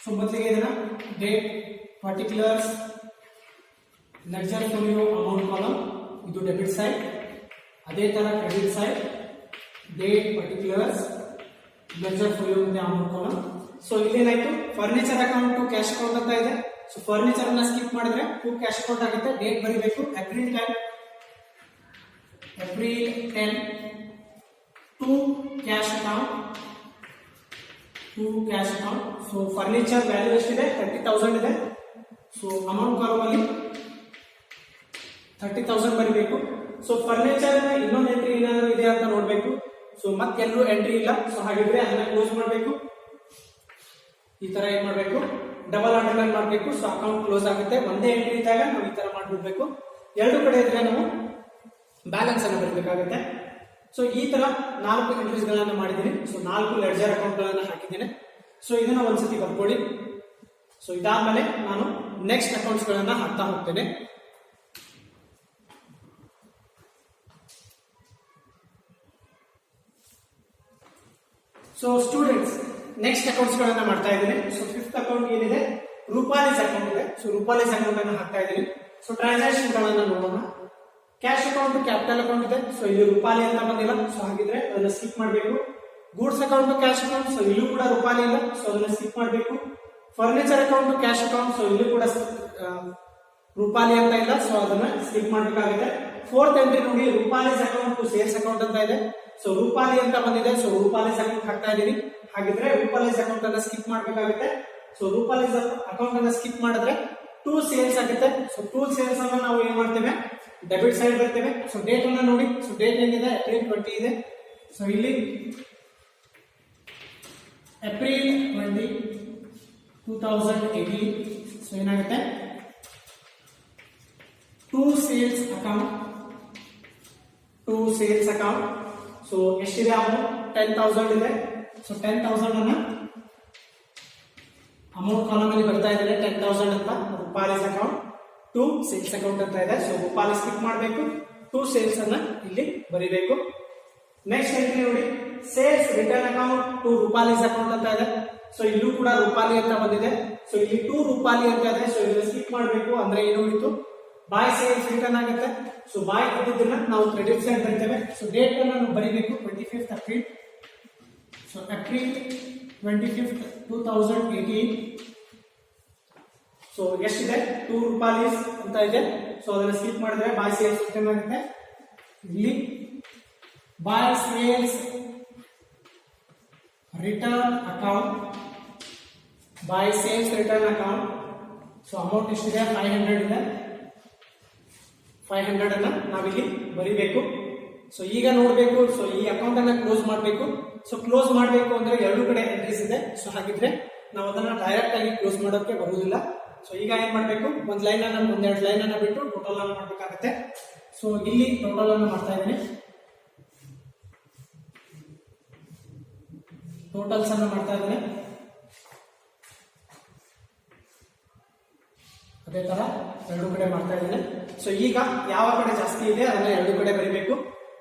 ಸೊ ಮೊದಲಿಗೆ ಇದನ್ನ date, particulars, ledger folio amount column, ಇದು ಡೆಬಿಟ್ ಸೈಡ್. ಅದೇ ತರ credit side, date, particulars, ledger folio ಮತ್ತೆ ಅಮೌಂಟ್ ಕಾಲಮ್. ಸೊ ಇಲ್ಲೇನಾಯ್ತು, furniture account to cash account ಅಂತ ಇದೆ. ಸೊ ಫರ್ನಿಚರ್ ಅನ್ನ ಸ್ಕಿಪ್ ಮಾಡಿದ್ರೆ 2 ಕ್ಯಾಶ್ ಅಕೌಂಟ್ ಆಗುತ್ತೆ. ಡೇಟ್ ಬರೀಬೇಕು, April 10, 2 cash account, 2 cash account. So furniture value ಎಷ್ಟಿದೆ, 30,000 ಇದೆ. ಸೊ ಅಮೌಂಟ್ ಕಾಲಮ್ ಅಲ್ಲಿ 30,000 ಬರೀಬೇಕು. ಸೊ ಫರ್ನಿಚರ್ ಇನ್ನೊಂದು ಎಂಟ್ರಿ ಏನಾದರೂ ಇದೆ ಅಂತ ನೋಡ್ಬೇಕು. ಸೊ ಮತ್ತೆಲ್ಲೂ ಎಂಟ್ರಿ ಇಲ್ಲ. ಸೊ ಹಾಗಿದ್ರೆ ಅದನ್ನ ಕ್ಲೋಸ್ ಮಾಡಬೇಕು. ಈ ತರ ಏನ್ ಮಾಡ್ಬೇಕು, ಡಬಲ್ ಅಂಡರ್ಲೈನ್ ಮಾಡಬೇಕು. ಸೊ ಅಕೌಂಟ್ ಕ್ಲೋಸ್ ಆಗುತ್ತೆ. ಒಂದೇ ಎಂಟ್ರಿ ಇದ್ದಾಗ ನಾವು ಈ ತರ ಮಾಡ್ಬಿಡ್ಬೇಕು. ಎರಡು ಕಡೆ ಇದ್ರೆ ನಾವು ಬ್ಯಾಲೆನ್ಸ್ ಅನ್ನು ಬರಬೇಕಾಗುತ್ತೆ. ಸೊ ಈ ತರ 4 ಎಂಟ್ರೀಸ್ ಗಳನ್ನ ಮಾಡಿದ್ದೀನಿ. ಸೊ 4 ಲೆಡ್ಜರ್ ಅಕೌಂಟ್ ಗಳನ್ನ ಹಾಕಿದ್ದೇನೆ. ಸೊ ಇದನ್ನ ಒಂದ್ಸತಿ ಬರ್ಕೊಳ್ಳಿ. ಸೊ ಇದಾದ್ಮೇಲೆ ನಾನು ನೆಕ್ಸ್ಟ್ ಅಕೌಂಟ್ಸ್ ಗಳನ್ನ ಹಾಕ್ತಾ ಹೋಗ್ತೇನೆ. ಸೊ ಸ್ಟೂಡೆಂಟ್ಸ್, ನೆಕ್ಸ್ಟ್ ಅಕೌಂಟ್ಸ್ ಗಳನ್ನ ಮಾಡ್ತಾ ಇದ್ದೀನಿ. ಸೊ 5th ಅಕೌಂಟ್ ಏನಿದೆ, ರೂಪಾಲೀಸ್ ಅಕೌಂಟ್ ಇದೆ. ಸೊ ರೂಪಾಲೀಸ್ ಅಕೌಂಟ್ ಅನ್ನು ಹಾಕ್ತಾ ಇದ್ದೀನಿ. ಸೊ ಟ್ರಾನ್ಸಾಕ್ಷನ್ ಗಳನ್ನ ನೋಡೋಣ. ಕ್ಯಾಶ್ ಅಕೌಂಟ್, ಕ್ಯಾಪಿಟಲ್ ಅಕೌಂಟ್ ಇದೆ. ಸೊ ಇಲ್ಲಿ ರೂಪಾಲಿ ಅಂತ ಬಂದಿಲ್ಲ. ಸೊ ಹಾಗಿದ್ರೆ ಅದನ್ನ ಸ್ಕಿಪ್ ಮಾಡಬೇಕು. Goods account, cash account. So ಇಲ್ಲೂ ಕೂಡ ರೂಪಾಲಿ ಇಲ್ಲ. ಸೊ ಅದನ್ನ ಸ್ಕಿಪ್ ಮಾಡಬೇಕು. Furniture account, cash account. So ಇಲ್ಲೂ ಕೂಡ ರೂಪಾಲಿ ಅಂತ ಇಲ್ಲ. ಸೊ ಅದನ್ನ ಸ್ಕಿಪ್ ಮಾಡಬೇಕಾಗುತ್ತೆ. 4th ಎಂಟ್ರಿ ನೋಡಿ, ರೂಪಾಲೀಸ್ ಅಕೌಂಟ್ ಟು ಸೇಲ್ಸ್ ಅಕೌಂಟ್ ಅಂತ ಇದೆ. ಸೊ ರೂಪಾಲಿ ಅಂತ ಬಂದಿದೆ. ಸೊ ರೂಪಾಲೀಸ್ ಅಕೌಂಟ್ ಹಾಕ್ತಾ ಇದ್ದೀನಿ. ಹಾಗಿದ್ರೆ ರೂಪಾಲೀಸ್ ಅಕೌಂಟ್ ಅನ್ನ ಸ್ಕಿಪ್ ಮಾಡಬೇಕಾಗುತ್ತೆ. ಸೊ ರೂಪಾಲೀಸ್ ಅಕೌಂಟ್ ಅನ್ನ ಸ್ಕಿಪ್ ಮಾಡಿದ್ರೆ 2 ಸೇಲ್ಸ್ ಆಗುತ್ತೆ. ಸೊ 2 ಸೇಲ್ಸ್ ಅನ್ನ ನಾವು ಏನ್ ಮಾಡ್ತೇವೆ, ಡೆಬಿಟ್ ಸೈಡ್ ಬರ್ತೇವೆ. ಸೊ ಡೇಟ್ ಅನ್ನ ನೋಡಿ. ಸೊ ಡೇಟ್ ಏನಿದೆ, ಏಪ್ರಿಲ್ 20 ಇದೆ. ಸೊ ಇಲ್ಲಿ ಏಪ್ರಿಲ್ 20, 2018. ಸೊ ಏನಾಗುತ್ತೆ, 2 sales account, 2 sales account. So ಎಷ್ಟಿದೆ ಅಮೌಂಟ್, 10,000 ಇದೆ. ಸೊ 10,000 ಅನ್ನ ಅಮೌಂಟ್ ಕಾಲಮ್ ಅಲ್ಲಿ ಬರ್ತಾ ಇದ್ದಾರೆ. 10,000 ಅಂತ ರೂಪಾಲೀಸ್ ಅಕೌಂಟ್, 2 ಸೇಲ್ಸ್ ಅಕೌಂಟ್ ಅಂತ ಇದೆ. ಸೊ ರೂಪಾಲಿ ಸ್ಕಿಪ್ ಮಾಡಬೇಕು. 2 ಸೇಲ್ಸ್ ಅನ್ನ ಇಲ್ಲಿ ಬರೀಬೇಕು. ನೆಕ್ಸ್ಟ್ ಎಂಟ್ರಿ ನೋಡಿ, sales return account to Rupali's account ಅಂತ ಇದೆ. ಸೊ ಇಲ್ಲೂ ಕೂಡ ರೂಪಾಲಿ ಅಂತ ಬಂದಿದೆ. ಸೊ ಇಲ್ಲಿ 2 ರೂಪಾಲಿ ಅಂತ ಇದೆ. ಸೊ ಇದನ್ನ ಸ್ಕಿಪ್ ಮಾಡಬೇಕು. ಅಂದ್ರೆ ಏನು ಉಳಿತು, ಬಾಯ್ ಸೇಲ್ಸ್ ರಿಟರ್ನ್ ಆಗುತ್ತೆ. ಸೊ ಬಾಯ್ ಇದ್ದದನ್ನ ನಾವು ಕ್ರೆಡಿಟ್ ಸೈಡ್ ಬರ್ತೇವೆ. ಸೊ ಡೇಟ್ ಅನ್ನ ನಾವು ಬರೀಬೇಕು, 25th April. So April 25th, 2018. So ಎಷ್ಟಿದೆ, 2 ರೂಪಾಲೀಸ್ ಅಂತ ಇದೆ. ಸೊ ಅದನ್ನ ಸ್ಕಿಪ್ ಮಾಡಿದ್ರೆ ಬಾಯ್ ಸೇಲ್ಸ್ ರಿಟರ್ನ್ ಆಗುತ್ತೆ. ಇಲ್ಲಿ by sales return account, by sales return account. So amount ಎಷ್ಟಿದೆ, 500 ಇದೆ. 500 ಅನ್ನ ನಾವಿಲ್ಲಿ ಬರೀಬೇಕು. ಸೊ ಈಗ ನೋಡಬೇಕು, ಸೊ ಈ ಅಕೌಂಟ್ ಅನ್ನ ಕ್ಲೋಸ್ ಮಾಡಬೇಕು. ಸೊ ಕ್ಲೋಸ್ ಮಾಡಬೇಕು ಅಂದ್ರೆ ಎರಡು ಕಡೆ ಎಂಟ್ರೀಸ್ ಇದೆ. ಸೊ ಹಾಗಿದ್ರೆ ನಾವು ಅದನ್ನ ಡೈರೆಕ್ಟ್ ಆಗಿ ಕ್ಲೋಸ್ ಮಾಡೋಕೆ ಬರುವುದಿಲ್ಲ. ಸೊ ಈಗ ಏನ್ ಮಾಡಬೇಕು, ಒಂದೆರಡು ಲೈನ್ ಅನ್ನ ಬಿಟ್ಟು ಟೋಟಲ್ ಅನ್ನ ಮಾಡಬೇಕಾಗುತ್ತೆ. ಸೊ ಇಲ್ಲಿ ಟೋಟಲ್ ಅನ್ನು ಮಾಡ್ತಾ ಇದ್ದೀನಿ, ಟೋಟಲ್ಸ್ ಅನ್ನು ಮಾಡ್ತಾ ಇದ್ದೀನಿ. ಅದೇ ತರ ಎರಡು ಕಡೆ ಮಾಡ್ತಾ ಇದ್ದೇನೆ. ಸೊ ಈಗ ಯಾವ ಕಡೆ ಜಾಸ್ತಿ ಇದೆ ಅದನ್ನ ಎರಡು ಕಡೆ ಬರೀಬೇಕು.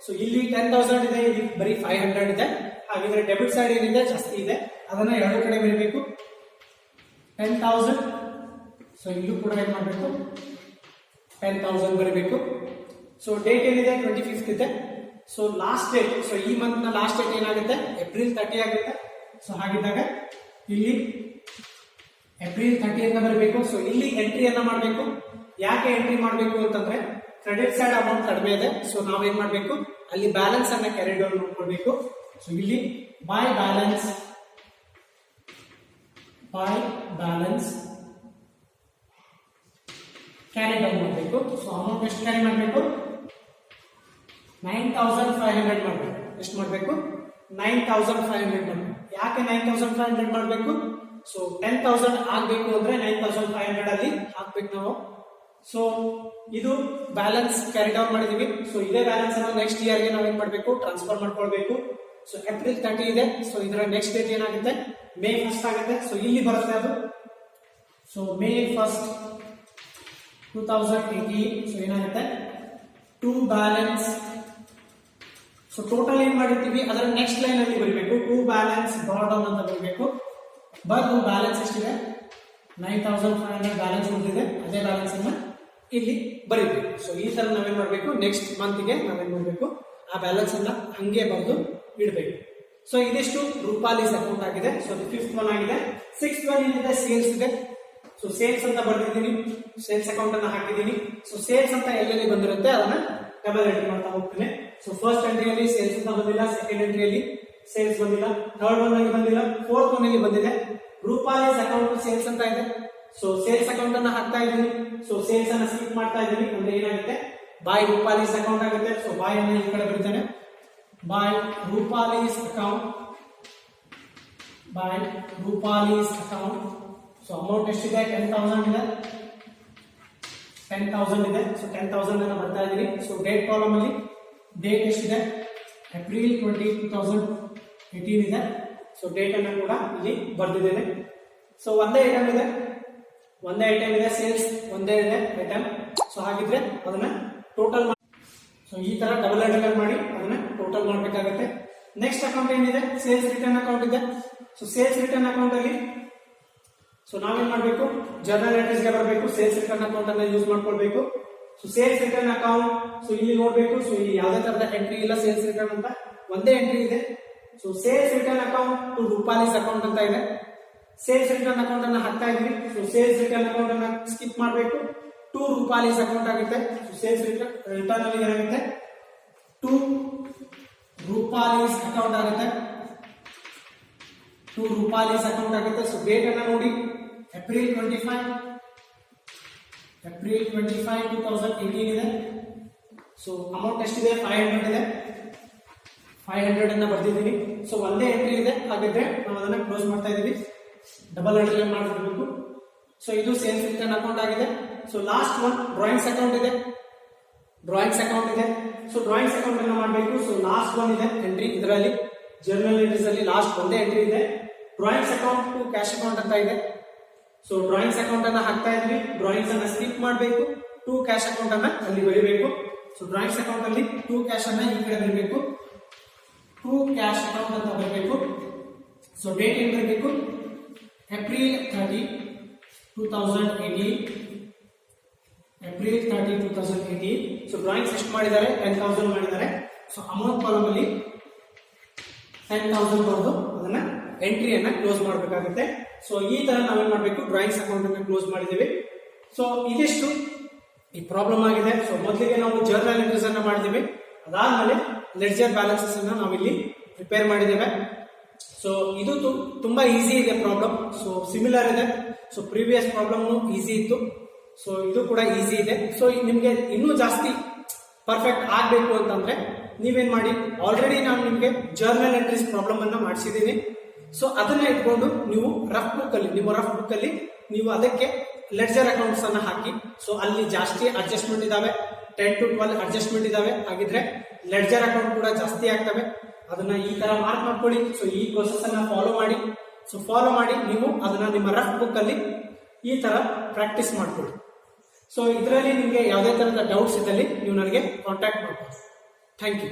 ಸೊ ಇಲ್ಲಿ 10,000 ಇದೆ, ಇಲ್ಲಿ ಬರೀ 500 ಇದೆ. ಹಾಗಿದ್ರೆ ಡೆಬಿಟ್ ಸೈಡ್ ಏನಿದೆ ಜಾಸ್ತಿ ಇದೆ, ಅದನ್ನ ಎರಡು ಕಡೆ ಬರೀಬೇಕು. 10,000. ಸೊ ಇಲ್ಲೂ ಕೂಡ ಏನ್ ಮಾಡಬೇಕು, 10,000 ಬರೀಬೇಕು. ಸೊ ಡೇಟ್ ಏನಿದೆ 25th ಇದೆ. ಸೊ ಲಾಸ್ಟ್ ಡೇಟ್, ಸೊ ಈ ಮಂತ್ ನ ಲಾಸ್ಟ್ ಡೇಟ್ ಏನಾಗುತ್ತೆ, ಏಪ್ರಿಲ್ 30 ಆಗುತ್ತೆ. ಸೊ ಹಾಗಿದ್ದಾಗ ಇಲ್ಲಿ ಏಪ್ರಿಲ್ 30 ಅಂತ ಬರಬೇಕು. ಸೊ ಇಲ್ಲಿ ಎಂಟ್ರಿಯನ್ನ ಮಾಡಬೇಕು. ಯಾಕೆ ಎಂಟ್ರಿ ಮಾಡಬೇಕು ಅಂತಂದ್ರೆ ಕ್ರೆಡಿಟ್ ಸೈಡ್ ಅಮೌಂಟ್ ಕಡಿಮೆ ಇದೆ. ಸೊ ನಾವೇನ್ ಮಾಡಬೇಕು, ಅಲ್ಲಿ ಬ್ಯಾಲೆನ್ಸ್ ಅನ್ನ ಕ್ಯಾರಿ ಡೌನ್ ಮಾಡ್ಕೊಳ್ಬೇಕು. ಸೊ ಇಲ್ಲಿ ಬೈ ಬ್ಯಾಲೆನ್ಸ್ ಕ್ಯಾರಿ ಡೌನ್ ಮಾಡಬೇಕು. ಸೊ ಅಮೌಂಟ್ ಎಷ್ಟು ಕ್ಯಾರಿ ಮಾಡಬೇಕು, 9,500 ಮಾಡಬೇಕು. ಎಷ್ಟು ಮಾಡಬೇಕು, 9,500 ಮಾಡಬೇಕು. ಯಾಕೆ 9,500 ಮಾಡಬೇಕು, ಸೊ 10,000 ಆಗ್ಬೇಕು ಅಂದ್ರೆ 9,500 ಅಲ್ಲಿ ಹಾಕ್ಬೇಕು ನಾವು. ಸೊ ಇದು ಬ್ಯಾಲೆನ್ಸ್ ಕ್ಯಾರಿ ಡೌನ್ ಮಾಡಿದೀವಿ. ಸೊ ಇದೇ ಬ್ಯಾಲೆನ್ಸ್ ಅನ್ನು ನೆಕ್ಸ್ಟ್ ಇಯರ್ ಗೆ ನಾವೇನ್ ಮಾಡಬೇಕು, ಟ್ರಾನ್ಸ್ಫರ್ ಮಾಡ್ಕೊಳ್ಬೇಕು. ಸೊ ಏಪ್ರಿಲ್ 30 ಇದೆ. ಸೊ ಇದರ ನೆಕ್ಸ್ಟ್ ಡೇಟ್ ಏನಾಗುತ್ತೆ, ಮೇ 1st ಆಗುತ್ತೆ. ಸೊ ಇಲ್ಲಿ ಬರುತ್ತೆ ಅದು. So May 1st 2018. ಸೊ ಏನಾಗುತ್ತೆ, ಟು ಬ್ಯಾಲೆನ್ಸ್. ಸೊ ಟೋಟಲ್ ಏನ್ ಮಾಡಿರ್ತೀವಿ ಅದರ ನೆಕ್ಸ್ಟ್ ಲೈನ್ ಅಲ್ಲಿ ಬರಬೇಕು, ಟು ಬ್ಯಾಲೆನ್ಸ್ ಡಾಟ್ ಡೌನ್ ಅಂತ ಬರಬೇಕು. ಬರೆದು ಬ್ಯಾಲೆನ್ಸ್ ಎಷ್ಟಿದೆ, 9,500 ಬ್ಯಾಲೆನ್ಸ್ ಉಳಿದಿದೆ. ಅದೇ ಬ್ಯಾಲೆನ್ಸ್ ಅನ್ನ ಇಲ್ಲಿ ಬರೀಬೇಕು. ಸೊ ಈ ತರ ನಾವೇನ್ ಮಾಡಬೇಕು, ನೆಕ್ಸ್ಟ್ ಮಂತ್ ಗೆ ನಾವೇನ್ ಮಾಡಬೇಕು, ಆ ಬ್ಯಾಲೆನ್ಸ್ ಅನ್ನ ಹಂಗೆ ಬರೆದು ಇಡಬೇಕು. ಸೊ ಇದಿಷ್ಟು ರೂಪಾಲೀಸ್ ಅಕೌಂಟ್ ಆಗಿದೆ. ಸೊ 5th ಒನ್ ಆಗಿದೆ. 6th ಒನ್ ಏನಿದೆ, ಸೇಲ್ಸ್ ಇದೆ. ಸೊ ಸೇಲ್ಸ್ ಅಂತ ಬರ್ದಿದ್ದೀನಿ, ಸೇಲ್ಸ್ ಅಕೌಂಟ್ ಅನ್ನ ಹಾಕಿದ್ದೀನಿ. ಸೊ ಸೇಲ್ಸ್ ಅಂತ ಎಲ್ಲೆಲ್ಲಿ ಬಂದಿರುತ್ತೆ ಅದನ್ನ ಡಬಲ್ ಎಂಟ್ರಿ ಮಾಡ್ತಾ ಹೋಗ್ತೀನಿ. ಸೊ ಫಸ್ಟ್ ಎಂಟ್ರಿಯಲ್ಲಿ ಸೇಲ್ಸ್ ಅಂತ ಬಂದಿಲ್ಲ, ಸೆಕೆಂಡ್ ಎಂಟ್ರಿಯಲ್ಲಿ ಸೇಲ್ಸ್ ಬಂದಿಲ್ಲ, ಥರ್ಡ್ ಒನ್ ಅಲ್ಲಿ ಬಂದಿಲ್ಲ, ಫೋರ್ತ್ ಒನ್ ಅಲ್ಲಿ ಬಂದಿದೆ. ರೂಪಾಲೀಸ್ ಅಕೌಂಟ್ ಸೇಲ್ಸ್ ಅಂತ ಇದೆ. ಸೊ ಸೇಲ್ಸ್ ಅಕೌಂಟ್ ಅನ್ನ ಹಾಕ್ತಾ ಇದ್ದೀನಿ. ಸೊ ಸೇಲ್ಸ್ ಅನ್ನ ಸ್ಕಿಪ್ ಮಾಡ್ತಾ ಇದ್ದೀನಿ ಅಂದ್ರೆ ಏನಾಗುತ್ತೆ, ಬೈ ರೂಪಾಲೀಸ್ ಅಕೌಂಟ್ ಆಗುತ್ತೆ. ಸೊ ಬೈ ಅನ್ನ ಈ ಕಡೆ ಬರೀತಾನೆ, by Rupali's account, by Rupali's account. So amount ಎಷ್ಟಿದೆ, 10,000 ಇದೆ, 10,000 ಇದೆ. ಸೊ 10,000 ಅನ್ನ ಬರ್ತಾ ಇದ್ದೀನಿ. ಸೊ ಡೇಟ್ ಕಾಲಮ್ ಅಲ್ಲಿ ಡೇಟ್ ಎಷ್ಟಿದೆ, ಏಪ್ರಿಲ್ 20, 2018 ಇದೆ. ಸೊ ಡೇಟ್ ಅನ್ನ ಕೂಡ ಇಲ್ಲಿ ಬರ್ದಿದ್ದೇನೆ. ಸೊ ಒಂದೇ ಐಟಮ್ ಇದೆ, ಸೇಲ್ಸ್ ಒಂದೇ ಇದೆ ಐಟಮ್. ಸೊ ಹಾಗಿದ್ರೆ ಅದನ್ನ ಟೋಟಲ್ ಮಾಡಿ, ಸೊ ಈ ತರ ಡಬಲ್ ಎಂಟ್ರಿ ಮಾಡಿ ಅದನ್ನ ಟೋಟಲ್ ಮಾಡಬೇಕಾಗುತ್ತೆ. ನೆಕ್ಸ್ಟ್ ಅಕೌಂಟ್ ಏನಿದೆ, ಸೇಲ್ಸ್ ರಿಟರ್ನ್ ಅಕೌಂಟ್ ಇದೆ. ಸೊ ಸೇಲ್ಸ್ ರಿಟರ್ನ್ ಅಕೌಂಟ್ ಅಲ್ಲಿ ಸೊ ನಾವೇನ್ ಮಾಡಬೇಕು, ಜರ್ನಲ್ ಎಂಟ್ರೀಸ್ ಗೆ ಬರಬೇಕು, ಸೇಲ್ಸ್ ರಿಟರ್ನ್ ಅಕೌಂಟ್ ಅನ್ನ ಯೂಸ್ ಮಾಡ್ಕೊಳ್ಬೇಕು. So sales return account, so ಇಲ್ಲಿ ನೋಡ್ಬೇಕು. ಸೊ ಇಲ್ಲಿ ಯಾವುದೇ ತರದ ಎಂಟ್ರಿ ಇಲ್ಲ, ಸೇಲ್ಸ್ ರಿಟರ್ನ್ ಅಂತ ಒಂದೇ ಎಂಟ್ರಿ ಇದೆ. So sales return account to Rupali's account ಅಂತ ಇದೆ. ಸೇಲ್ಸ್ ರಿಟರ್ನ್ ಅಕೌಂಟ್ ಅನ್ನ ಹಾಕ್ತಾ ಇದ್ವಿ. ಸೊ ಸೇಲ್ಸ್ ರಿಟರ್ನ್ ಅಕೌಂಟ್ ಅನ್ನ ಸ್ಕಿಪ್ ಮಾಡಬೇಕು, ಟು ರೂಪಾಲೀಸ್ ಅಕೌಂಟ್ ಆಗುತ್ತೆ. ಸೊ ಸೇಲ್ಸ್ ರಿಟರ್ನ್ ಅಲ್ಲಿ ಏನಾಗುತ್ತೆ, ಟು ರೂಪಾಲೀಸ್ ಅಕೌಂಟ್ ಆಗುತ್ತೆ, ಟು ರೂಪಾಲೀಸ್ ಅಕೌಂಟ್ ಆಗುತ್ತೆ. ಸೊ ಡೇಟ್ ಅನ್ನ ನೋಡಿ, ಏಪ್ರಿಲ್ 25, 2018 ಇದೆ. ಸೊ ಅಮೌಂಟ್ ಎಷ್ಟಿದೆ, 500 ಇದೆ, 500 ಅನ್ನ ಬರ್ದಿದ್ದೀನಿ. ಸೊ ಒಂದೇ ಎಂಟ್ರಿ ಇದೆ, ಹಾಗಿದ್ರೆ ನಾವು ಅದನ್ನ ಕ್ಲೋಸ್ ಮಾಡ್ತಾ ಇದೀವಿ, ಡಬಲ್ ಎಂಟ್ರಿ ಮಾಡ್ತಿರ್ಬೇಕು. ಸೊ ಇದು ಸೇಲ್ಸ್ ರಿಟರ್ನ್ ಅಕೌಂಟ್ ಆಗಿದೆ. So last one drawings account ಇದೆ, ಸೊ ಡ್ರಾಯಿಂಗ್ಸ್ ಅಕೌಂಟ್ ಅನ್ನ ಮಾಡಬೇಕು. ಸೊ ಲಾಸ್ಟ್ ಒನ್ ಇದೆ ಎಂಟ್ರಿ ಇದರಲ್ಲಿ, ಜರ್ನಲ್ ಎಂಟ್ರೀಸ್ ಅಲ್ಲಿ ಲಾಸ್ಟ್ ಒಂದೇ ಎಂಟ್ರಿ ಇದೆ. Drawings account to cash account ಅಂತ ಇದೆ. ಸೊ ಡ್ರಾಯಿಂಗ್ಸ್ ಅಕೌಂಟ್ ಅನ್ನ ಹಾಕ್ತಾ ಇದ್ವಿ, ಡ್ರಾಯಿಂಗ್ಸ್ ಅನ್ನ ಸ್ಕಿಪ್ ಮಾಡಬೇಕು, ಟು ಕ್ಯಾಶ್ ಅಕೌಂಟ್ ಅನ್ನ ಅಲ್ಲಿ ಬರೀಬೇಕು. ಸೊ ಡ್ರಾಯಿಂಗ್ಸ್ ಅಕೌಂಟ್ ಅಲ್ಲಿ ಟು ಕ್ಯಾಶ್ ಅನ್ನ ಈ ಕಡೆ ಬರೀಬೇಕು, ಟು ಕ್ಯಾಶ್ ಅಕೌಂಟ್ ಅಂತ ಬರಬೇಕು. ಸೊ ಡೇಟ್ ಏನ್ ಬರಬೇಕು, ಏಪ್ರಿಲ್ 30, 2018, ಏಪ್ರಿಲ್ 30, 2018. ಸೊ ಡ್ರಾಯಿಂಗ್ಸ್ ಎಷ್ಟು ಮಾಡಿದ್ದಾರೆ, 10,000 ಮಾಡಿದ್ದಾರೆ. ಸೊ ಅಮೌಂಟ್ ಕಾಲಮ್ ಅಲ್ಲಿ 10,000 ಬರೆದು ಅದನ್ನ ಎಂಟ್ರಿಯನ್ನ ಕ್ಲೋಸ್ ಮಾಡಬೇಕಾಗುತ್ತೆ. ಸೊ ಈ ತರ ನಾವೇನ್ ಮಾಡಬೇಕು, ಡ್ರಾಯಿಂಗ್ಸ್ ಅಕೌಂಟ್ ಅನ್ನ ಕ್ಲೋಸ್ ಮಾಡಿದೀವಿ. ಸೊ ಇದಿಷ್ಟು ಈ ಪ್ರಾಬ್ಲಮ್ ಆಗಿದೆ. ಸೊ ಮೊದಲಿಗೆ ನಾವು ಜರ್ನಲ್ ಎಂಟ್ರೀಸ್ ಅನ್ನ ಮಾಡಿದೀವಿ, ಅದಾದ್ಮೇಲೆ ಲೆಡ್ಜರ್ ಬ್ಯಾಲೆನ್ಸಸ್ ಅನ್ನ ನಾವಿಲ್ಲಿ ಪ್ರಿಪೇರ್ ಮಾಡಿದ್ದೇವೆ. ಸೊ ಇದು ತುಂಬಾ ಈಸಿ ಇದೆ ಪ್ರಾಬ್ಲಮ್. ಸೊ ಸಿಮಿಲರ್ ಇದೆ. ಸೊ ಪ್ರೀವಿಯಸ್ ಪ್ರಾಬ್ಲಮ್ ಈಸಿ ಇತ್ತು. ಸೊ ಇದು ಕೂಡ ಈಸಿ ಇದೆ. ಸೊ ನಿಮ್ಗೆ ಇನ್ನೂ ಜಾಸ್ತಿ ಪರ್ಫೆಕ್ಟ್ ಆಗಬೇಕು ಅಂತಂದ್ರೆ ನೀವೇನ್ ಮಾಡಿ, ಆಲ್ರೆಡಿ ನಾನು ನಿಮಗೆ ಜರ್ನಲ್ ಎಂಟ್ರೀಸ್ ಪ್ರಾಬ್ಲಮ್ ಅನ್ನ ಮಾಡಿಸಿದ್ದೀನಿ. ಸೊ ಅದನ್ನ ಇಟ್ಕೊಂಡು ನೀವು ರಫ್ ಬುಕ್ ಅಲ್ಲಿ, ನಿಮ್ಮ ರಫ್ ಬುಕ್ ಅಲ್ಲಿ ನೀವು ಅದಕ್ಕೆ ಲೆಡ್ಜರ್ ಅಕೌಂಟ್ಸ್ ಅನ್ನ ಹಾಕಿ. ಸೊ ಅಲ್ಲಿ ಜಾಸ್ತಿ ಅಡ್ಜಸ್ಟ್ಮೆಂಟ್ ಇದಾವೆ, 10 to 12 ಅಡ್ಜಸ್ಟ್ಮೆಂಟ್ ಇದಾವೆ. ಹಾಗಿದ್ರೆ ಲೆಡ್ಜರ್ ಅಕೌಂಟ್ ಕೂಡ ಜಾಸ್ತಿ ಆಗ್ತವೆ. ಅದನ್ನ ಈ ತರ ಮಾರ್ಕ್ ಮಾಡ್ಕೊಳ್ಳಿ. ಸೊ ಈ ಪ್ರೋಸೆಸ್ ಅನ್ನ ಫಾಲೋ ಮಾಡಿ. ಸೊ ಫಾಲೋ ಮಾಡಿ ನೀವು ಅದನ್ನ ನಿಮ್ಮ ರಫ್ ಬುಕ್ ಅಲ್ಲಿ ಈ ತರ ಪ್ರಾಕ್ಟೀಸ್ ಮಾಡ್ಕೊಳ್ಳಿ. ಸೊ ಇದರಲ್ಲಿ ನಿಮಗೆ ಯಾವುದೇ ತರಹದ ಡೌಟ್ಸ್ ಇದ್ದಲ್ಲಿ ನೀವು ನನಗೆ ಕಾಂಟ್ಯಾಕ್ಟ್ ಮಾಡಬಹುದು. Thank you.